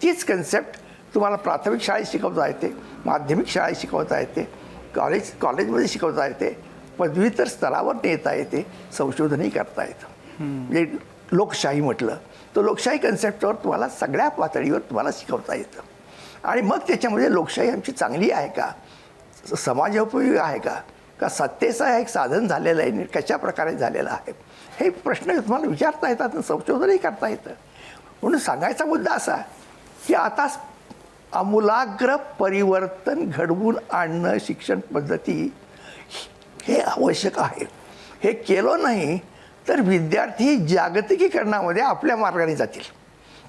तीच कन्सेप्ट तुम्हाला प्राथमिक शाळेत शिकवता येते, माध्यमिक शाळेत शिकवता येते, कॉलेजमध्ये शिकवता येते, पदव्युत्तर स्तरावर नेता येते, संशोधनही करता येतं. म्हणजे लोकशाही म्हटलं तर लोकशाही कन्सेप्टवर तुम्हाला सगळ्या पातळीवर तुम्हाला शिकवता येतं. आणि मग त्याच्यामध्ये लोकशाही आमची चांगली आहे का, समाजोपयोगी आहे का, का सत्तेचं एक साधन झालेलं आहे, कशा प्रकारे झालेलं आहे, हे प्रश्न तुम्हाला विचारता येतात आणि संशोधनही करता येतं. म्हणून सांगायचा मुद्दा असा की आता आमूलाग्र परिवर्तन घडवून आणणं शिक्षण पद्धती हे आवश्यक आहे. हे केलं नाही तर विद्यार्थी जागतिकीकरणामध्ये आपल्या मार्गाने जातील,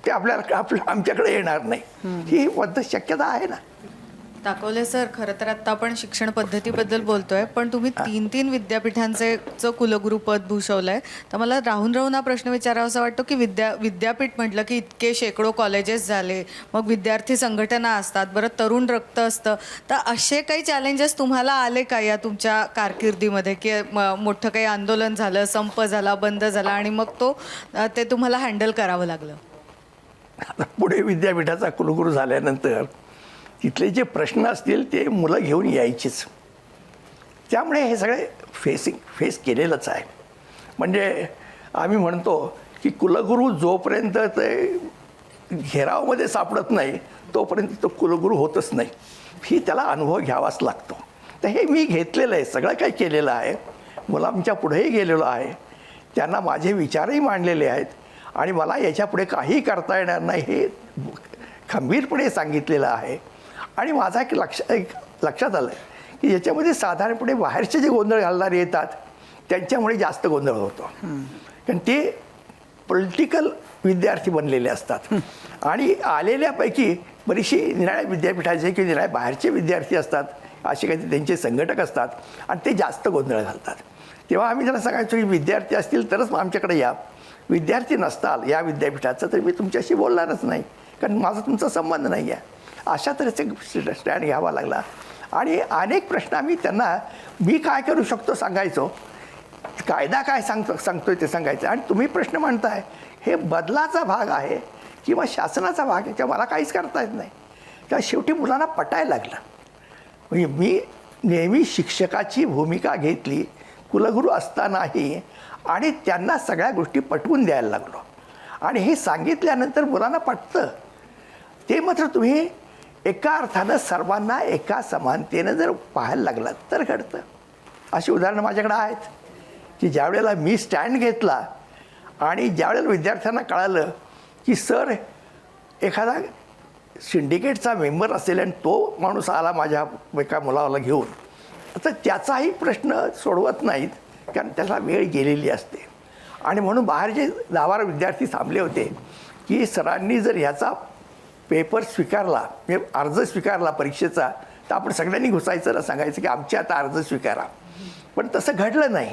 ते आमच्याकडे येणार नाही. ही पद्धत शक्यता आहे ना. दाखवले सर, खरं तर आत्ता आपण शिक्षण पद्धतीबद्दल बोलतोय, पण तुम्ही 3 विद्यापीठांचं कुलगुरू पद भूषवलंय. तर मला राहून हा प्रश्न विचारावासा वाटतो की विद्यापीठ म्हटलं की इतके शेकडो कॉलेजेस झाले, मग विद्यार्थी संघटना असतात, बरं तरुण रक्त असतं. तर असे काही चॅलेंजेस तुम्हाला आले का या तुमच्या कारकिर्दीमध्ये, की मोठं काही आंदोलन झालं, संप झाला, बंद झाला आणि मग ते तुम्हाला हँडल करावं लागलं? आता पुढे विद्यापीठाचा कुलगुरू झाल्यानंतर तिथले जे प्रश्न असतील ते मुलं घेऊन यायचीच. त्यामुळे हे सगळे फेस केलेलंच आहे. म्हणजे आम्ही म्हणतो की कुलगुरू जोपर्यंत ते घेरावमध्ये सापडत नाही तोपर्यंत तो कुलगुरू होतच नाही. ही त्याला अनुभव घ्यावाच लागतो. तर हे मी घेतलेलं आहे, सगळं काही केलेलं आहे. मुलांच्या पुढेही गेलेलो आहे, त्यांना माझे विचारही मांडलेले आहेत आणि मला याच्यापुढे काही करता येणार नाही हे खंबीरपणे सांगितलेलं आहे. आणि माझा एक लक्षात आलं की याच्यामध्ये साधारणपणे बाहेरचे जे गोंधळ घालणारे येतात त्यांच्यामुळे जास्त गोंधळ होतो. कारण ते पॉलिटिकल विद्यार्थी बनलेले असतात आणि आलेल्यापैकी बरीचशी निराळ्या विद्यापीठाचे किंवा निराळ्या बाहेरचे विद्यार्थी असतात, असे काही त्यांचे संघटक असतात आणि ते जास्त गोंधळ घालतात. तेव्हा आम्ही त्यांना सांगायचो की विद्यार्थी असतील तरच आमच्याकडे या, विद्यार्थी नसताल या विद्यापीठाचं तर मी तुमच्याशी बोलणारच नाही, कारण माझा तुमचा संबंध नाही आहे. अशा तऱ्हेचे स्टँड घ्यावा लागला. आणि अनेक प्रश्न आम्ही त्यांना मी काय करू शकतो सांगायचो, कायदा काय सांगतोय ते सांगायचं. आणि तुम्ही प्रश्न म्हणताय हे बदलाचा भाग आहे किंवा शासनाचा भाग आहे किंवा मला काहीच करता येत नाही. त्या शेवटी मुलांना पटायला लागलं. म्हणजे मी नेहमी शिक्षकाची भूमिका घेतली कुलगुरू असतानाही आणि त्यांना सगळ्या गोष्टी पटवून द्यायला लागलो. आणि हे सांगितल्यानंतर मुलांना पटतं. ते मात्र तुम्ही एका अर्थानं सर्वांना एका समानतेनं जर पाहायला लागलात तर घडतं. अशी उदाहरणं माझ्याकडे आहेत की ज्यावेळेला मी स्टँड घेतला आणि ज्यावेळेला विद्यार्थ्यांना कळालं की सर एखादा सिंडिकेटचा मेंबर असेल आणि तो माणूस आला माझ्या एका मुलाला घेऊन, तर त्याचाही प्रश्न सोडवत नाहीत, कारण त्याला वेळ गेलेली असते. आणि म्हणून बाहेर जे 10-12 विद्यार्थी थांबले होते की सरांनी जर ह्याचा पेपर स्वीकारला, म्हणजे अर्ज स्वीकारला परीक्षेचा, तर आपण सगळ्यांनी घुसायचं ना, सांगायचं की आमचे आता अर्ज स्वीकारा. पण तसं घडलं नाही.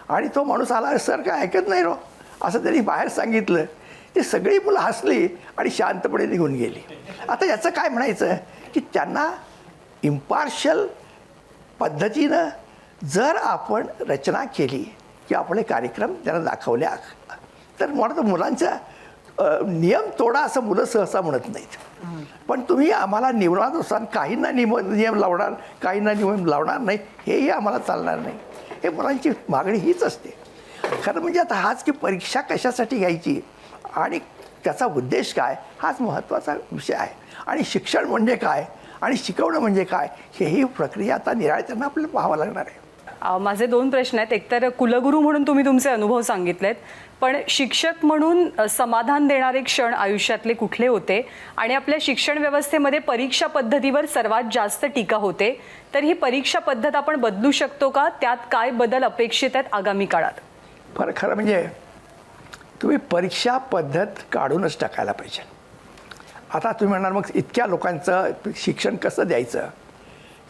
आणि तो माणूस आला, सर काय ऐकत नाही रो, असं त्यांनी बाहेर सांगितलं. ते सगळी मुलं हसली आणि शांतपणे निघून गेली. आता याचं काय म्हणायचं की त्यांना इम्पार्शल पद्धतीनं जर आपण रचना केली की आपले कार्यक्रम त्यांना दाखवल्या, तर म्हणतो मुलांचा नियम तोडा असं मुलं सहसा म्हणत नाहीत. पण तुम्ही आम्हाला निवडणार काहींना नियम लावणार, काहींना नियम लावणार नाही, हेही आम्हाला चालणार नाही. हे मुलांची मागणी हीच असते. खरं म्हणजे आता हाच की परीक्षा कशासाठी घ्यायची आणि त्याचा उद्देश काय, हाच महत्त्वाचा विषय आहे. आणि शिक्षण म्हणजे काय आणि शिकवणं म्हणजे काय, हेही प्रक्रिया आता निराळ्यानं आपल्याला पाहावं लागणार आहे. माझे 2 प्रश्न आहेत. एकतर कुलगुरू म्हणून तुम्ही तुमचे अनुभव सांगितलेत, पण शिक्षक म्हणून समाधान देणारे क्षण आयुष्यातले कुठले होते आणि आपल्या शिक्षण व्यवस्थेमध्ये परीक्षा पद्धतीवर सर्वात जास्त टीका होते, तर ही परीक्षा पद्धत आपण बदलू शकतो का? त्यात काय बदल अपेक्षित आहेत आगामी काळात? खरं म्हणजे तुम्ही परीक्षा पद्धत काढूनच टाकायला पाहिजे. आता तुम्ही म्हणणार मग इतक्या लोकांचं शिक्षण कसं द्यायचं,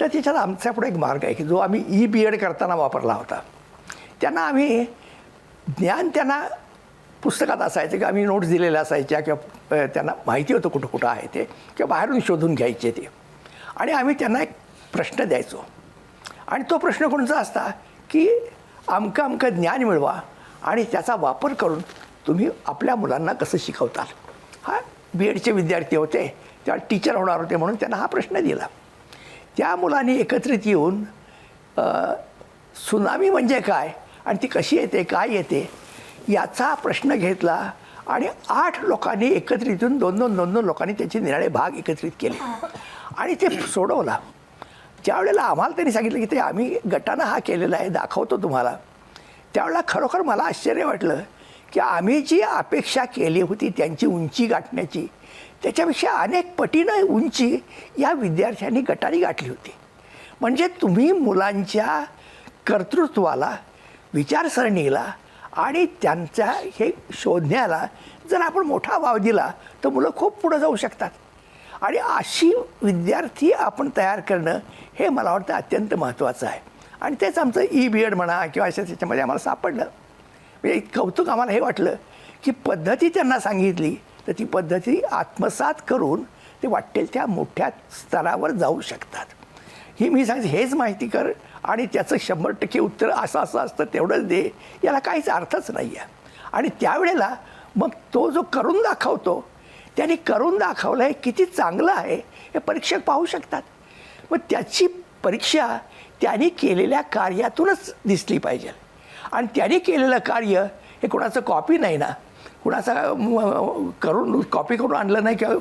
तर त्याच्यात आमचा पुढे एक मार्ग आहे की जो आम्ही EBED करताना वापरला होता. त्यांना आम्ही ज्ञान त्यांना पुस्तकात असायचं की आम्ही नोट्स दिलेल्या असायच्या किंवा त्यांना माहिती होतं कुठं कुठं आहे ते, किंवा बाहेरून शोधून घ्यायचे ते. आणि आम्ही त्यांना एक प्रश्न द्यायचो आणि तो प्रश्न कोणता असता की अमकं ज्ञान मिळवा आणि त्याचा वापर करून तुम्ही आपल्या मुलांना कसं शिकवताल. हा BEDचे विद्यार्थी होते, तेव्हा टीचर होणार होते, म्हणून त्यांना हा प्रश्न दिला. त्या मुलांनी एकत्रित येऊन सुनामी म्हणजे काय आणि ती कशी येते, काय येते, याचा प्रश्न घेतला आणि 8 लोकांनी एकत्रित येऊन 2-2 लोकांनी त्याचे निराळे भाग एकत्रित केले आणि ते सोडवला. ज्यावेळेला आम्हाला त्यांनी सांगितलं की ते आम्ही गटानं हा केलेला आहे, दाखवतो तुम्हाला, त्यावेळेला खरोखर मला आश्चर्य वाटलं की आम्ही जी अपेक्षा केली होती त्यांची उंची गाठण्याची त्याच्यापेक्षा अनेक पटीनं उंची या विद्यार्थ्यांनी गटारी गाठली होती. म्हणजे तुम्ही मुलांच्या कर्तृत्वाला, विचारसरणीला आणि त्यांच्या हे शोधण्याला जर आपण मोठा वाव दिला तर मुलं खूप पुढं जाऊ शकतात. आणि अशी विद्यार्थी आपण तयार करणं हे मला वाटतं अत्यंत महत्त्वाचं आहे. आणि तेच आमचं BEd म्हणा किंवा अशा त्याच्यामध्ये आम्हाला सापडलं. म्हणजे कौतुक आम्हाला हे वाटलं की पद्धती त्यांना सांगितली तर ती पद्धती आत्मसात करून ते वाटेल त्या मोठ्या स्तरावर जाऊ शकतात. ही मी सांगते हेच माहिती कर आणि त्याचं 100% उत्तर असं असं असतं तेवढंच दे, याला काहीच अर्थच नाही आहे. आणि त्यावेळेला मग तो जो करून दाखवतो त्याने करून दाखवलं आहे किती चांगलं आहे हे परीक्षक पाहू शकतात. मग त्याची परीक्षा त्यांनी केलेल्या कार्यातूनच दिसली पाहिजे. आणि त्याने केलेलं कार्य हे कोणाचं कॉपी नाही ना, कुणाचा करून कॉपी करून आणलं नाही किंवा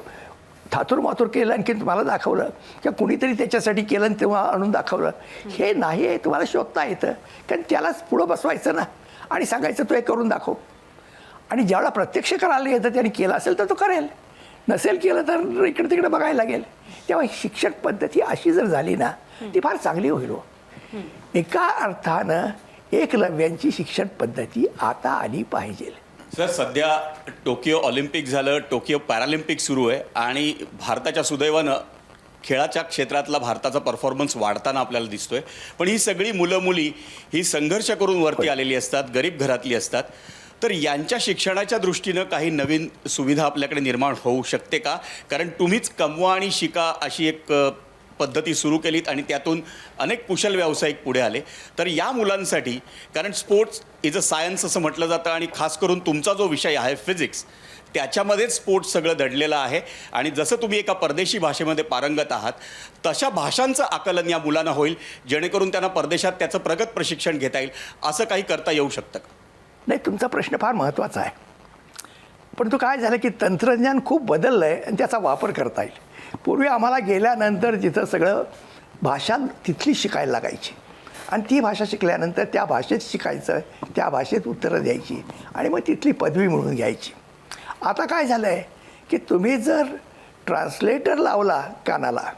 थातूर मातूर केलं आणखी तुम्हाला दाखवलं किंवा कुणीतरी त्याच्यासाठी केलं आणि तेव्हा आणून दाखवलं, हे नाही आहे. तुम्हाला शोधता येतं कारण त्यालाच पुढं बसवायचं ना आणि सांगायचं तो हे करून दाखव. आणि ज्यावेळेला प्रत्यक्ष करायला येतं त्याने केलं असेल तर तो करेल, नसेल केलं तर इकडे तिकडे बघायला लागेल. तेव्हा शिक्षक पद्धती अशी जर झाली ना ती फार चांगली होईल. एका अर्थानं एकलव्यांची शिक्षण पद्धती आता आली पाहिजे. सर, सध्या टोकियो ऑलिम्पिक झालं, टोकियो पॅरालिम्पिक सुरू आहे आणि भारताच्या सुदैवानं खेळाच्या क्षेत्रातला भारताचा परफॉर्मन्स वाढताना आपल्याला दिसतोय. पण ही सगळी मुलं मुली ही संघर्ष करून वरती आलेली असतात, गरीब घरातली असतात. तर यांच्या शिक्षणाच्या दृष्टीनं काही नवीन सुविधा आपल्याकडे निर्माण होऊ शकते का? कारण तुम्हीच कमवा आणि शिका अशी एक पद्धती सुरू केलीत आणि त्यातून अनेक कुशल व्यावसायिक पुढे आले. तर या मुलांसाठी, कारण स्पोर्ट्स इज अ सायन्स असं म्हटलं जातं आणि खास करून तुमचा जो विषय आहे फिजिक्स, त्याच्यामध्येच स्पोर्ट्स सगळं दडलेलं आहे. आणि जसं तुम्ही एका परदेशी भाषेमध्ये पारंगत आहात तशा भाषांचं आकलन या मुलांना होईल जेणेकरून त्यांना परदेशात त्याचं प्रगत प्रशिक्षण घेता येईल. असं काही करता येऊ शकतं का? नाही, तुमचा प्रश्न फार महत्त्वाचा आहे. पण तो काय झालं की तंत्रज्ञान खूप बदललं आहे आणि त्याचा वापर करता येईल. पूर्वी आम्हाला गेल्यानंतर तिथं सगळं भाषा तिथली शिकायला लागायची आणि ती भाषा शिकल्यानंतर त्या भाषेत शिकायचं, त्या भाषेत उत्तरं द्यायची आणि मग तिथली पदवी मिळवून घ्यायची. आता काय झालं आहे की तुम्ही जर ट्रान्सलेटर लावला कानाला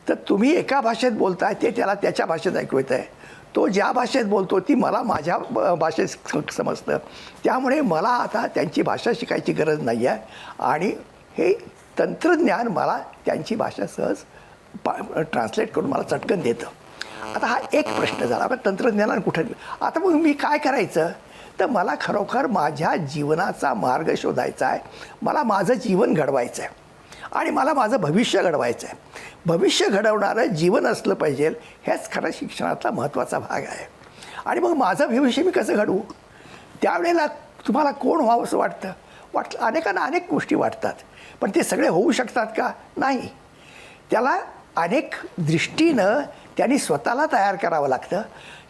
तर तुम्ही एका भाषेत बोलताय ते त्याला त्याच्या भाषेत ऐकू येतं आहे. तो ज्या भाषेत बोलतो ती मला माझ्या भाषेत समजतं. त्यामुळे मला आता त्यांची भाषा शिकायची गरज नाही आहे आणि हे तंत्रज्ञान मला त्यांची भाषा सहज ट्रान्सलेट करून मला चटकन देतं. आता हा एक प्रश्न झाला. आपण तंत्रज्ञानाने कुठं आता मग मी काय करायचं तर मला खरोखर माझ्या जीवनाचा मार्ग शोधायचा आहे. मला माझं जीवन घडवायचं आहे आणि मला माझं भविष्य घडवायचं आहे. भविष्य घडवणारं जीवन असलं पाहिजे हेच खरं शिक्षणातला महत्त्वाचा भाग आहे. आणि मग माझं भविष्य मी कसं घडवू? त्यावेळेला तुम्हाला कोण व्हावं असं वाटतं अनेकांना अनेक गोष्टी वाटतात. पण ते सगळे होऊ शकतात का? नाही. त्याला अनेक दृष्टीनं त्यांनी स्वतःला तयार करावं लागतं.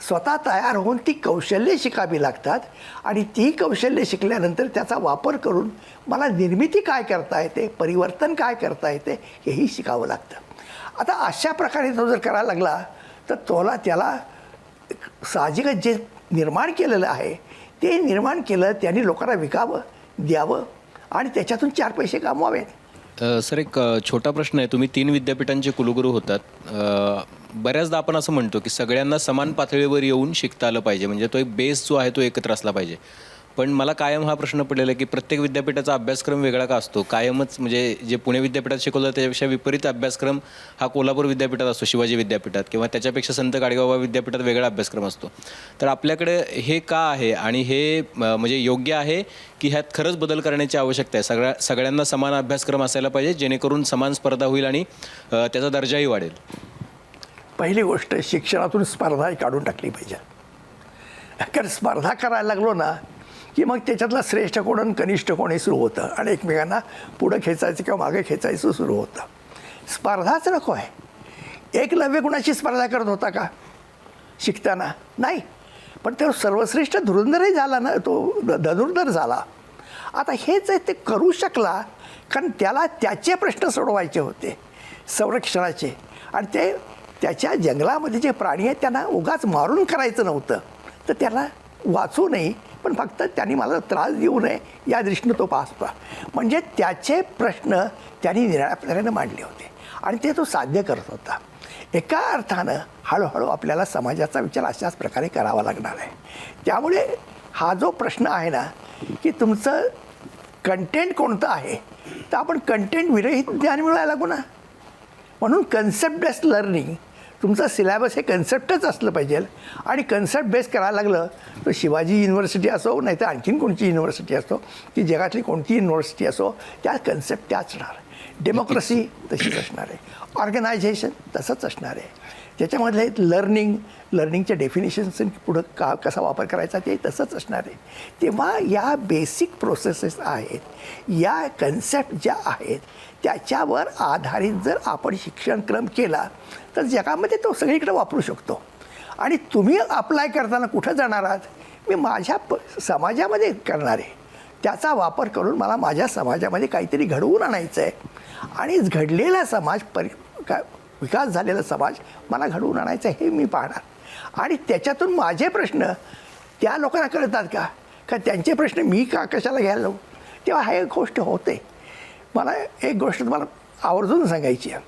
स्वतः तयार होऊन ती कौशल्ये शिकावी लागतात आणि ती कौशल्ये शिकल्यानंतर त्याचा वापर करून मला निर्मिती काय करता येते, परिवर्तन काय करता येते हेही शिकावं लागतं. आता अशा प्रकारे तो जर करायला लागला तर त्याला साहजिकच जे निर्माण केलेलं आहे ते निर्माण केलं त्यांनी लोकांना विकावं, द्यावं आणि त्याच्यातून 4 पैसे कमवावेत. सर, एक छोटा प्रश्न आहे. तुम्ही 3 विद्यापीठांचे कुलगुरू होतात. बऱ्याचदा आपण असं म्हणतो की सगळ्यांना समान पातळीवर येऊन शिकता आलं पाहिजे, म्हणजे तो एक बेस जो आहे तो एकत्र असला पाहिजे. पण मला कायम हा प्रश्न पडलेला आहे की प्रत्येक विद्यापीठाचा अभ्यासक्रम वेगळा का असतो? कायमच म्हणजे जे पुणे विद्यापीठात शिकवलं त्याच्यापेक्षा विपरीत अभ्यासक्रम हा कोल्हापूर विद्यापीठात असतो, शिवाजी विद्यापीठात, किंवा त्याच्यापेक्षा संत गाडगेबाबा विद्यापीठात वेगळा अभ्यासक्रम असतो. तर आपल्याकडे हे का आहे आणि हे म्हणजे योग्य आहे की ह्यात खरंच बदल करण्याची आवश्यकता आहे? सगळ्यांना समान अभ्यासक्रम असायला पाहिजे जेणेकरून समान स्पर्धा होईल आणि त्याचा दर्जाही वाढेल. पहिली गोष्ट, शिक्षणातून स्पर्धाही काढून टाकली पाहिजे. कारण स्पर्धा करायला लागलो ना की मग त्याच्यातला श्रेष्ठ कोण आणि कनिष्ठ कोण हे सुरू होतं आणि एकमेकांना पुढं खेचायचं किंवा मागे खेचायचं सुरू होतं. स्पर्धाच नको आहे. एकलव्य कुणाची स्पर्धा करत होता का शिकताना? नाही. पण तो सर्वश्रेष्ठ धुरंधरही झाला ना, तो धनुर्धर झाला. आता हेच आहे ते करू शकला कारण त्याला त्याचे प्रश्न सोडवायचे होते संरक्षणाचे आणि ते त्याच्या जंगलामध्ये जे प्राणी आहेत त्यांना उगाच मारून करायचं नव्हतं. तर त्याला वाचू नये, पण फक्त त्यांनी मला त्रास देऊ नये या दृष्टीनं तो पास होता. म्हणजे त्याचे प्रश्न त्यांनी निराळ्यापणाने मांडले होते आणि ते तो साध्य करत होता. एका अर्थानं हळूहळू आपल्याला समाजाचा विचार अशाच प्रकारे करावा लागणार आहे. त्यामुळे हा जो प्रश्न आहे ना की तुमचं कंटेंट कोणतं आहे, तर आपण कंटेंट विरहित ज्ञान मिळवायला लागू ना. म्हणून कन्सेप्ट बेस्ड लर्निंग, तुमचं सिलेबस हे कन्सेप्टच असलं पाहिजे. आणि कन्सेप्ट बेस करायला लागलं तर शिवाजी युनिव्हर्सिटी असो नाही तर आणखीन कोणती युनिव्हर्सिटी असो की जगातली कोणती युनिव्हर्सिटी असो, त्या कन्सेप्ट त्याच राहणार. डेमोक्रेसी तशीच असणार आहे, ऑर्गनायझेशन तसंच असणार आहे. त्याच्यामधले लर्निंगच्या डेफिनेशन्स पुढं कसा वापर करायचा ते तसंच असणार आहे. तेव्हा या बेसिक प्रोसेसेस आहेत, या कन्सेप्ट ज्या आहेत त्याच्यावर आधारित जर आपण शिक्षणक्रम केला तर जगामध्ये तो सगळीकडे वापरू शकतो. आणि तुम्ही अप्लाय करताना कुठं जाणार आहात, मी माझ्या समाजामध्ये करणार आहे, त्याचा वापर करून मला माझ्या समाजामध्ये काहीतरी घडवून आणायचं आहे. आणि घडलेला समाज विकास झालेला समाज मला घडवून आणायचा हे मी पाहणार. आणि त्याच्यातून माझे प्रश्न त्या लोकांना कळतात का त्यांचे प्रश्न मी कशाला घ्यायला लावू. तेव्हा हा एक गोष्ट होते. मला एक गोष्ट तुम्हाला आवर्जून सांगायची आहे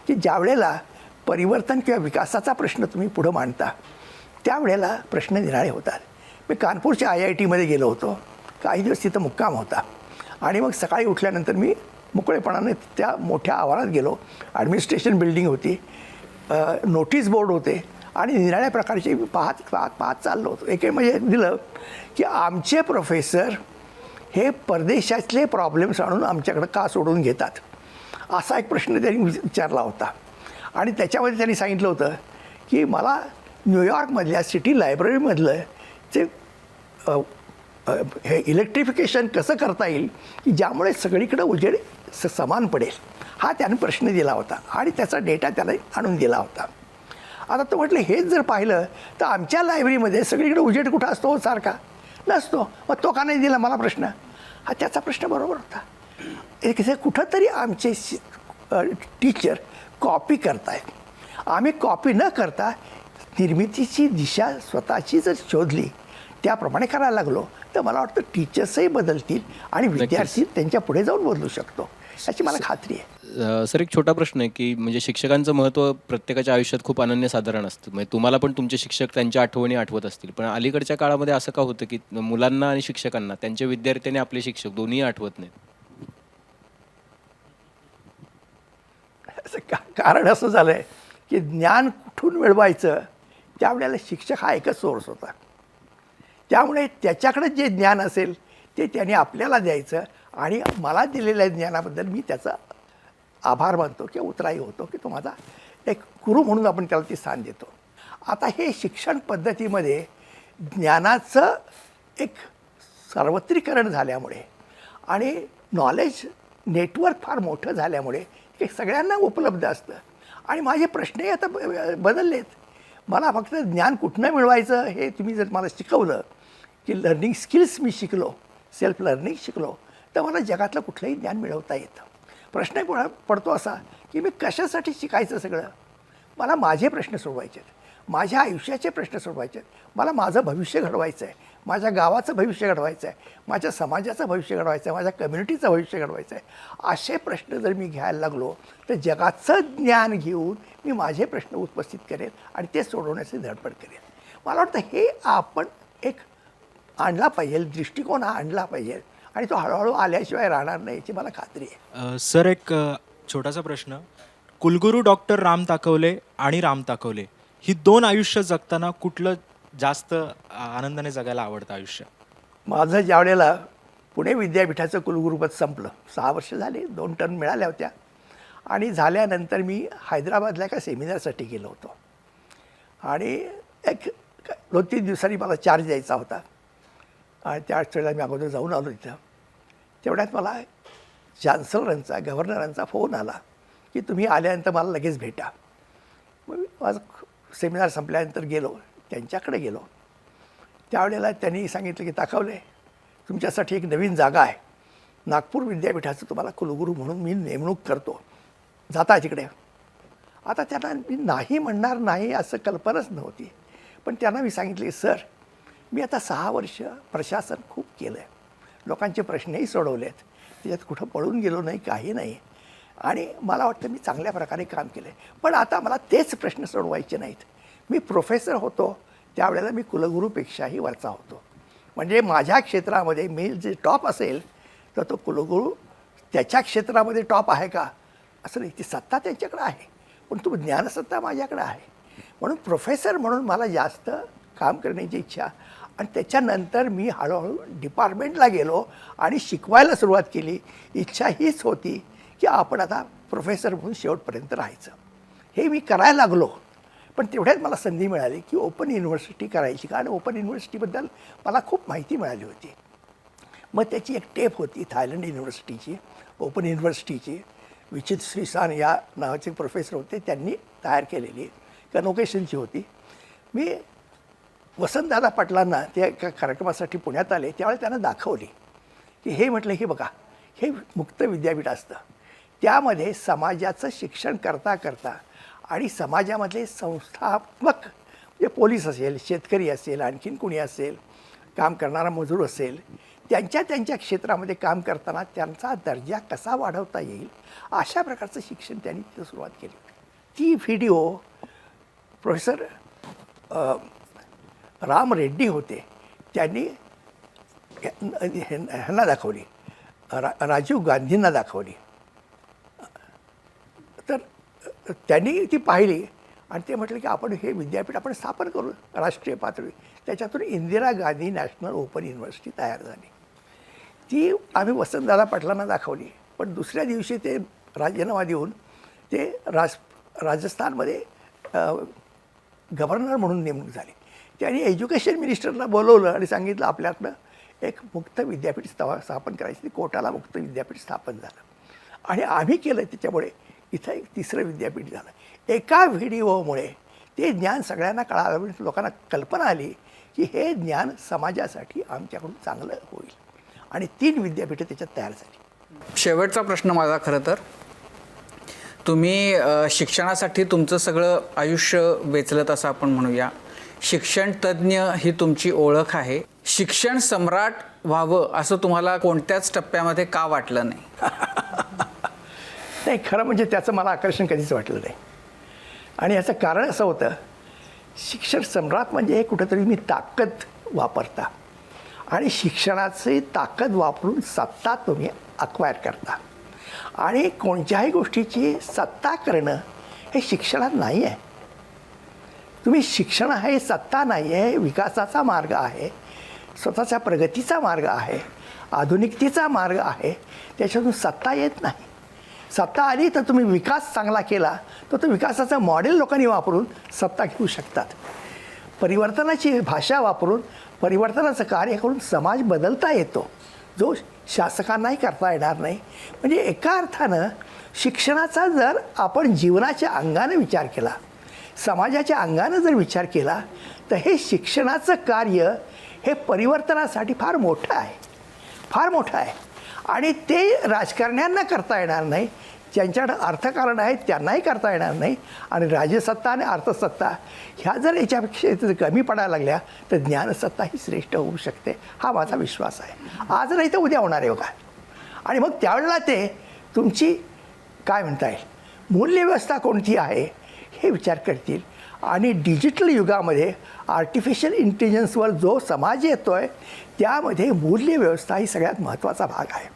की ज्यावेळेला परिवर्तन किंवा विकासाचा प्रश्न तुम्ही पुढं मांडता त्यावेळेला प्रश्न निराळे होतात. मी कानपूरच्या IITमध्ये गेलो होतो, काही दिवस तिथं मुक्काम होता. आणि मग सकाळी उठल्यानंतर मी मोकळेपणाने त्या मोठ्या आवारात गेलो. ॲडमिनिस्ट्रेशन बिल्डिंग होती, नोटीस बोर्ड होते आणि निराळ्या प्रकारचे मी पाहत चाललो होतो. एक म्हणजे दिलं की आमचे प्रोफेसर हे परदेशातले प्रॉब्लेम्स आणून आमच्याकडं का सोडून घेतात, असा एक प्रश्न त्यांनी विचारला होता. आणि त्याच्यामध्ये त्यांनी सांगितलं होतं की मला न्यूयॉर्कमधल्या सिटी लायब्ररीमधलं ते हे इलेक्ट्रिफिकेशन कसं करता येईल की ज्यामुळे सगळीकडं उजेड समान पडेल, हा त्याने प्रश्न दिला होता आणि त्याचा डेटा त्याला आणून दिला होता. आता तो म्हटलं हेच जर पाहिलं तर आमच्या लायब्ररीमध्ये सगळीकडे उजेड कुठं असतो सारखा नसतो, मग तो का नाही दिला मला प्रश्न. हा त्याचा प्रश्न बरोबर होता. एक कुठंतरी आमचे टीचर कॉपी करतायत. आम्ही कॉपी न करता निर्मितीची दिशा स्वतःची जर शोधली त्याप्रमाणे करायला लागलो तर मला वाटतं टीचर्सही बदलतील आणि विद्यार्थी त्यांच्या पुढे जाऊन बदलू शकतो याची मला खात्री आहे. सर एक छोटा प्रश्न आहे की म्हणजे शिक्षकांचं महत्त्व प्रत्येकाच्या आयुष्यात खूप अनन्यसाधारण असतं. म्हणजे तुम्हाला पण तुमचे शिक्षक त्यांच्या आठवणी आठवत असतील, पण अलीकडच्या काळामध्ये असं का होतं की मुलांना आणि शिक्षकांना त्यांच्या विद्यार्थ्यांनी आपले शिक्षक दोन्ही आठवत नाहीत? कारण असं झालं आहे की ज्ञान कुठून मिळवायचं त्यावेळेला शिक्षक हा एकच सोर्स होता. त्यामुळे त्याच्याकडे जे ज्ञान असेल ते त्याने आपल्याला द्यायचं आणि मला दिलेल्या ज्ञानाबद्दल मी त्याचा आभार मानतो किंवा उतराई होतो की तो माझा एक गुरु म्हणून आपण त्याला ती स्थान देतो. आता हे शिक्षण पद्धतीमध्ये ज्ञानाचं एक सार्वत्रिकरण झाल्यामुळे आणि नॉलेज नेटवर्क फार मोठं झाल्यामुळे हे सगळ्यांना उपलब्ध असतं. आणि माझे प्रश्नही आता बदललेत. मला फक्त ज्ञान कुठनं मिळवायचं हे तुम्ही जर मला शिकवलं की लर्निंग स्किल्स मी शिकलो, सेल्फ लर्निंग शिकलो, तर मला जगातलं कुठलंही ज्ञान मिळवता येतं. प्रश्न पडतो असा की मी कशासाठी शिकायचं सगळं. मला माझे प्रश्न सोडवायचे आहेत, माझ्या आयुष्याचे प्रश्न सोडवायचे आहेत, मला माझं भविष्य घडवायचं आहे, माझ्या गावाचं भविष्य घडवायचं आहे, माझ्या समाजाचं भविष्य घडवायचं आहे, माझ्या कम्युनिटीचं भविष्य घडवायचं आहे. असे प्रश्न जर मी घ्यायला लागलो तर जगाचं ज्ञान घेऊन मी माझे प्रश्न उपस्थित करेन आणि ते सोडवण्याची धडपड करेन. मला वाटतं हे आपण एक आणला पाहिजे, दृष्टिकोन हा आणला पाहिजे आणि तो हळूहळू आल्याशिवाय राहणार नाही याची मला खात्री आहे. सर एक छोटासा प्रश्न, कुलगुरू डॉक्टर राम ताकवले आणि राम ताकवले ही दोन आयुष्य जगताना कुठलं जास्त आनंदाने जगायला आवडतं आयुष्य? माझं ज्या वेळेला पुणे विद्यापीठाचं कुलगुरुपद संपलं, 6 वर्ष झाले, 2 टर्म मिळाल्या होत्या आणि झाल्यानंतर मी हैदराबादला एका सेमिनारसाठी गेलो होतो आणि एक 2-3 दिवसांनी मला चार्ज द्यायचा होता आणि त्याच वेळेला मी अगोदर जाऊन आलो तिथं. तेवढ्यात मला चान्सलरांचा, गव्हर्नरांचा फोन आला की तुम्ही आल्यानंतर मला लगेच भेटा. मग माझं सेमिनार संपल्यानंतर गेलो, त्यांच्याकडे गेलो. त्यावेळेला त्यांनी सांगितलं की ताकवले तुमच्यासाठी एक नवीन जागा आहे, नागपूर विद्यापीठाचं तुम्हाला कुलगुरू म्हणून मी नेमणूक करतो, जाता तिकडे. आता त्यांना मी नाही म्हणणार नाही असं कल्पनाच नव्हती, पण त्यांना मी सांगितले सर मी आता 6 वर्ष प्रशासन खूप केलं आहे, लोकांचे प्रश्नही सोडवले आहेत, त्याच्यात कुठं पळून गेलो नाही, काही नाही. आणि मला वाटतं मी चांगल्या प्रकारे काम केलं आहे. पण आता मला तेच प्रश्न सोडवायचे नाहीत. मी प्रोफेसर होतो त्यावेळेला मी कुलगुरूपेक्षाही वरचा होतो. म्हणजे माझ्या क्षेत्रामध्ये मी जे टॉप असेल तर तो कुलगुरू त्याच्या क्षेत्रामध्ये टॉप आहे का असं नाही. ती सत्ता त्यांच्याकडे आहे, पण तो ज्ञानसत्ता माझ्याकडे आहे. म्हणून प्रोफेसर म्हणून मला जास्त काम करण्याची इच्छा. आणि त्याच्यानंतर मी हळूहळू डिपार्टमेंटला गेलो आणि शिकवायला सुरुवात केली. इच्छा हीच होती की आपण आता प्रोफेसर म्हणून शेवटपर्यंत राहायचं. हे मी करायला लागलो. पण तेवढ्यात मला संधी मिळाली की ओपन युनिव्हर्सिटी करायची, कारण ओपन युनिव्हर्सिटीबद्दल मला खूप माहिती मिळाली होती. मग त्याची एक टेप होती थायलंड युनिव्हर्सिटीची, ओपन युनिव्हर्सिटीची. विचित श्रीसान या नावाचे प्रोफेसर होते, त्यांनी तयार केलेली कन्व्होकेशनची होती. मी वसंतदादा पाटलांना ते एका कार्यक्रमासाठी पुण्यात आले, त्यावेळेला त्यांना दाखवली की हे म्हटलं की बघा, हे मुक्त विद्यापीठ असतं, त्यामध्ये समाजाचं शिक्षण करता करता आणि समाजामधले संस्थात्मक म्हणजे पोलीस असेल, शेतकरी असेल, आणखीन कुणी असेल, काम करणारा मजूर असेल, त्यांच्या क्षेत्रामध्ये काम करताना त्यांचा दर्जा कसा वाढवता येईल अशा प्रकारचं शिक्षण त्यांनी तिथं सुरुवात केली. ती व्हिडिओ प्रोफेसर राम रेड्डी होते, त्यांनी ह्यांना दाखवली, राजीव गांधींना दाखवली. तर त्यांनी ती पाहिली आणि ते म्हटलं की आपण हे विद्यापीठ आपण स्थापन करू राष्ट्रीय पातळी. त्याच्यातून Indira Gandhi national open university तयार झाली. ती आम्ही वसंतदादा पाटलांना दाखवली. पण दुसऱ्या दिवशी ते राजीनामा देऊन ते राजस्थानमध्ये गव्हर्नर म्हणून नेमणूक झाली. त्यांनी एज्युकेशन मिनिस्टरला बोलवलं आणि सांगितलं आपल्यातनं एक मुक्त विद्यापीठ स्थापन करायची. ती कोटाला मुक्त विद्यापीठ स्थापन झालं आणि आम्ही केलं. त्याच्यामुळे इथं एक 3रं विद्यापीठ झालं. एका व्हिडिओमुळे ते ज्ञान सगळ्यांना कळालं, लोकांना कल्पना आली की हे ज्ञान समाजासाठी आमच्याकडून चांगलं होईल आणि 3 विद्यापीठं त्याच्यात तयार झाली. शेवटचा प्रश्न माझा खरं तर, तुम्ही शिक्षणासाठी तुमचं सगळं आयुष्य वेचलत असं आपण म्हणूया. शिक्षण तज्ज्ञ ही तुमची ओळख आहे. शिक्षण सम्राट व्हावं असं तुम्हाला कोणत्याच टप्प्यामध्ये का वाटलं नाही? नाही, खरं म्हणजे त्याचं मला आकर्षण कधीच वाटलं नाही. आणि याचं कारण असं होतं, शिक्षण सम्राट म्हणजे हे कुठंतरी मी ताकद वापरता आणि शिक्षणाची ताकद वापरून सत्ता तुम्ही अक्वायर करता. आणि कोणत्याही गोष्टीची सत्ता करणं हे शिक्षणात नाही आहे. तुम्ही शिक्षण हे सत्ता नाही आहे, विकासाचा मार्ग आहे, स्वतःच्या प्रगतीचा मार्ग आहे, आधुनिकतेचा मार्ग आहे. त्याच्यातून सत्ता येत नाही. सत्ता आली तर तुम्ही विकास चांगला केला तर तो विकासाचं मॉडेल लोकांनी वापरून सत्ता घेऊ शकतात. परिवर्तनाची भाषा वापरून परिवर्तनाचं कार्य करून समाज बदलता येतो, जो शासकांनाही करता येणार नाही. म्हणजे एका अर्थानं शिक्षणाचा जर आपण जीवनाच्या अंगाने विचार केला, समाजाच्या अंगानं जर विचार केला तर हे शिक्षणाचं कार्य हे परिवर्तनासाठी फार मोठं आहे, फार मोठं आहे. आणि ते राजकारण्यांना करता येणार नाही, ज्यांच्याकडे अर्थकारण आहेत त्यांनाही करता येणार नाही. आणि राज्यसत्ता आणि अर्थसत्ता ह्या जर याच्यापेक्षा कमी पडायला लागल्या तर ज्ञानसत्ता ही श्रेष्ठ होऊ शकते, हा माझा विश्वास आहे. आज नाही तर उद्या होणार आहे बघा. आणि मग त्यावेळेला ते तुमची काय म्हणता येईल मूल्यव्यवस्था कोणती आहे हे विचार करतील. आणि डिजिटल युगामध्ये आर्टिफिशियल इंटेलिजन्सवर जो समाज येतो आहे त्यामध्ये मूल्यव्यवस्था ही सगळ्यात महत्त्वाचा भाग आहे.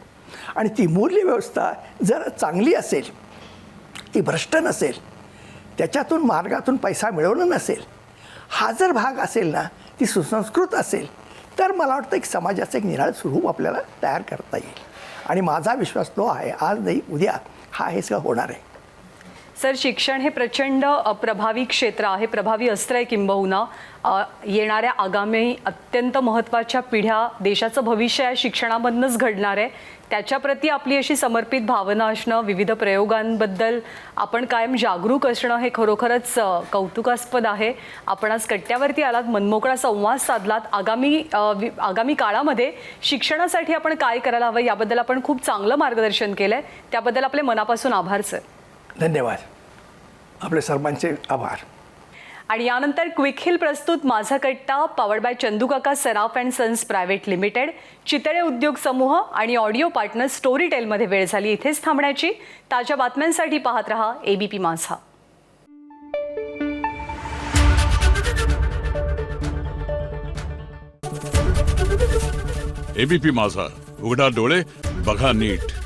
आणि ती मूल्यव्यवस्था जर चांगली असेल, ती भ्रष्ट नसेल, त्याच्यातून मार्गातून पैसा मिळवणं नसेल, हा जर भाग असेल ना, ती सुसंस्कृत असेल, तर मला वाटतं एक समाजाचं एक निराळं स्वरूप आपल्याला तयार करता येईल. आणि माझा विश्वास तो आहे, आज नाही उद्या हा हे सगळं होणार आहे. सर, शिक्षण हे प्रचंड प्रभावी क्षेत्र आहे, प्रभावी अस्त्र आहे. किंबहुना येणाऱ्या आगामी अत्यंत महत्त्वाच्या पिढ्या, देशाचं भविष्य या शिक्षणामधूनच घडणार आहे. त्याच्याप्रती आपली अशी समर्पित भावना असणं, विविध प्रयोगांबद्दल आपण कायम जागरूक असणं हे खरोखरच कौतुकास्पद आहे. आपण आज कट्ट्यावरती आलात, मनमोकळा संवाद साधलात. आगामी काळामध्ये शिक्षणासाठी आपण काय करायला हवं याबद्दल आपण खूप चांगलं मार्गदर्शन केलं आहे. त्याबद्दल आपले मनापासून आभार सर. धन्यवाद. आपले सर्वांचे आभार. आणि यानंतर क्विक हिल प्रस्तुत Majha Katta powered by Chandukaka Saraf and sons private limited, Chitale उद्योग समूह आणि ऑडिओ पार्टनर स्टोरी टेलमध्ये वेळ झाली इथेच थांबण्याची. ताज्या बातम्यांसाठी पाहत रहा ABP माझा. ABP माझा, उघडा डोळे बघा नीट.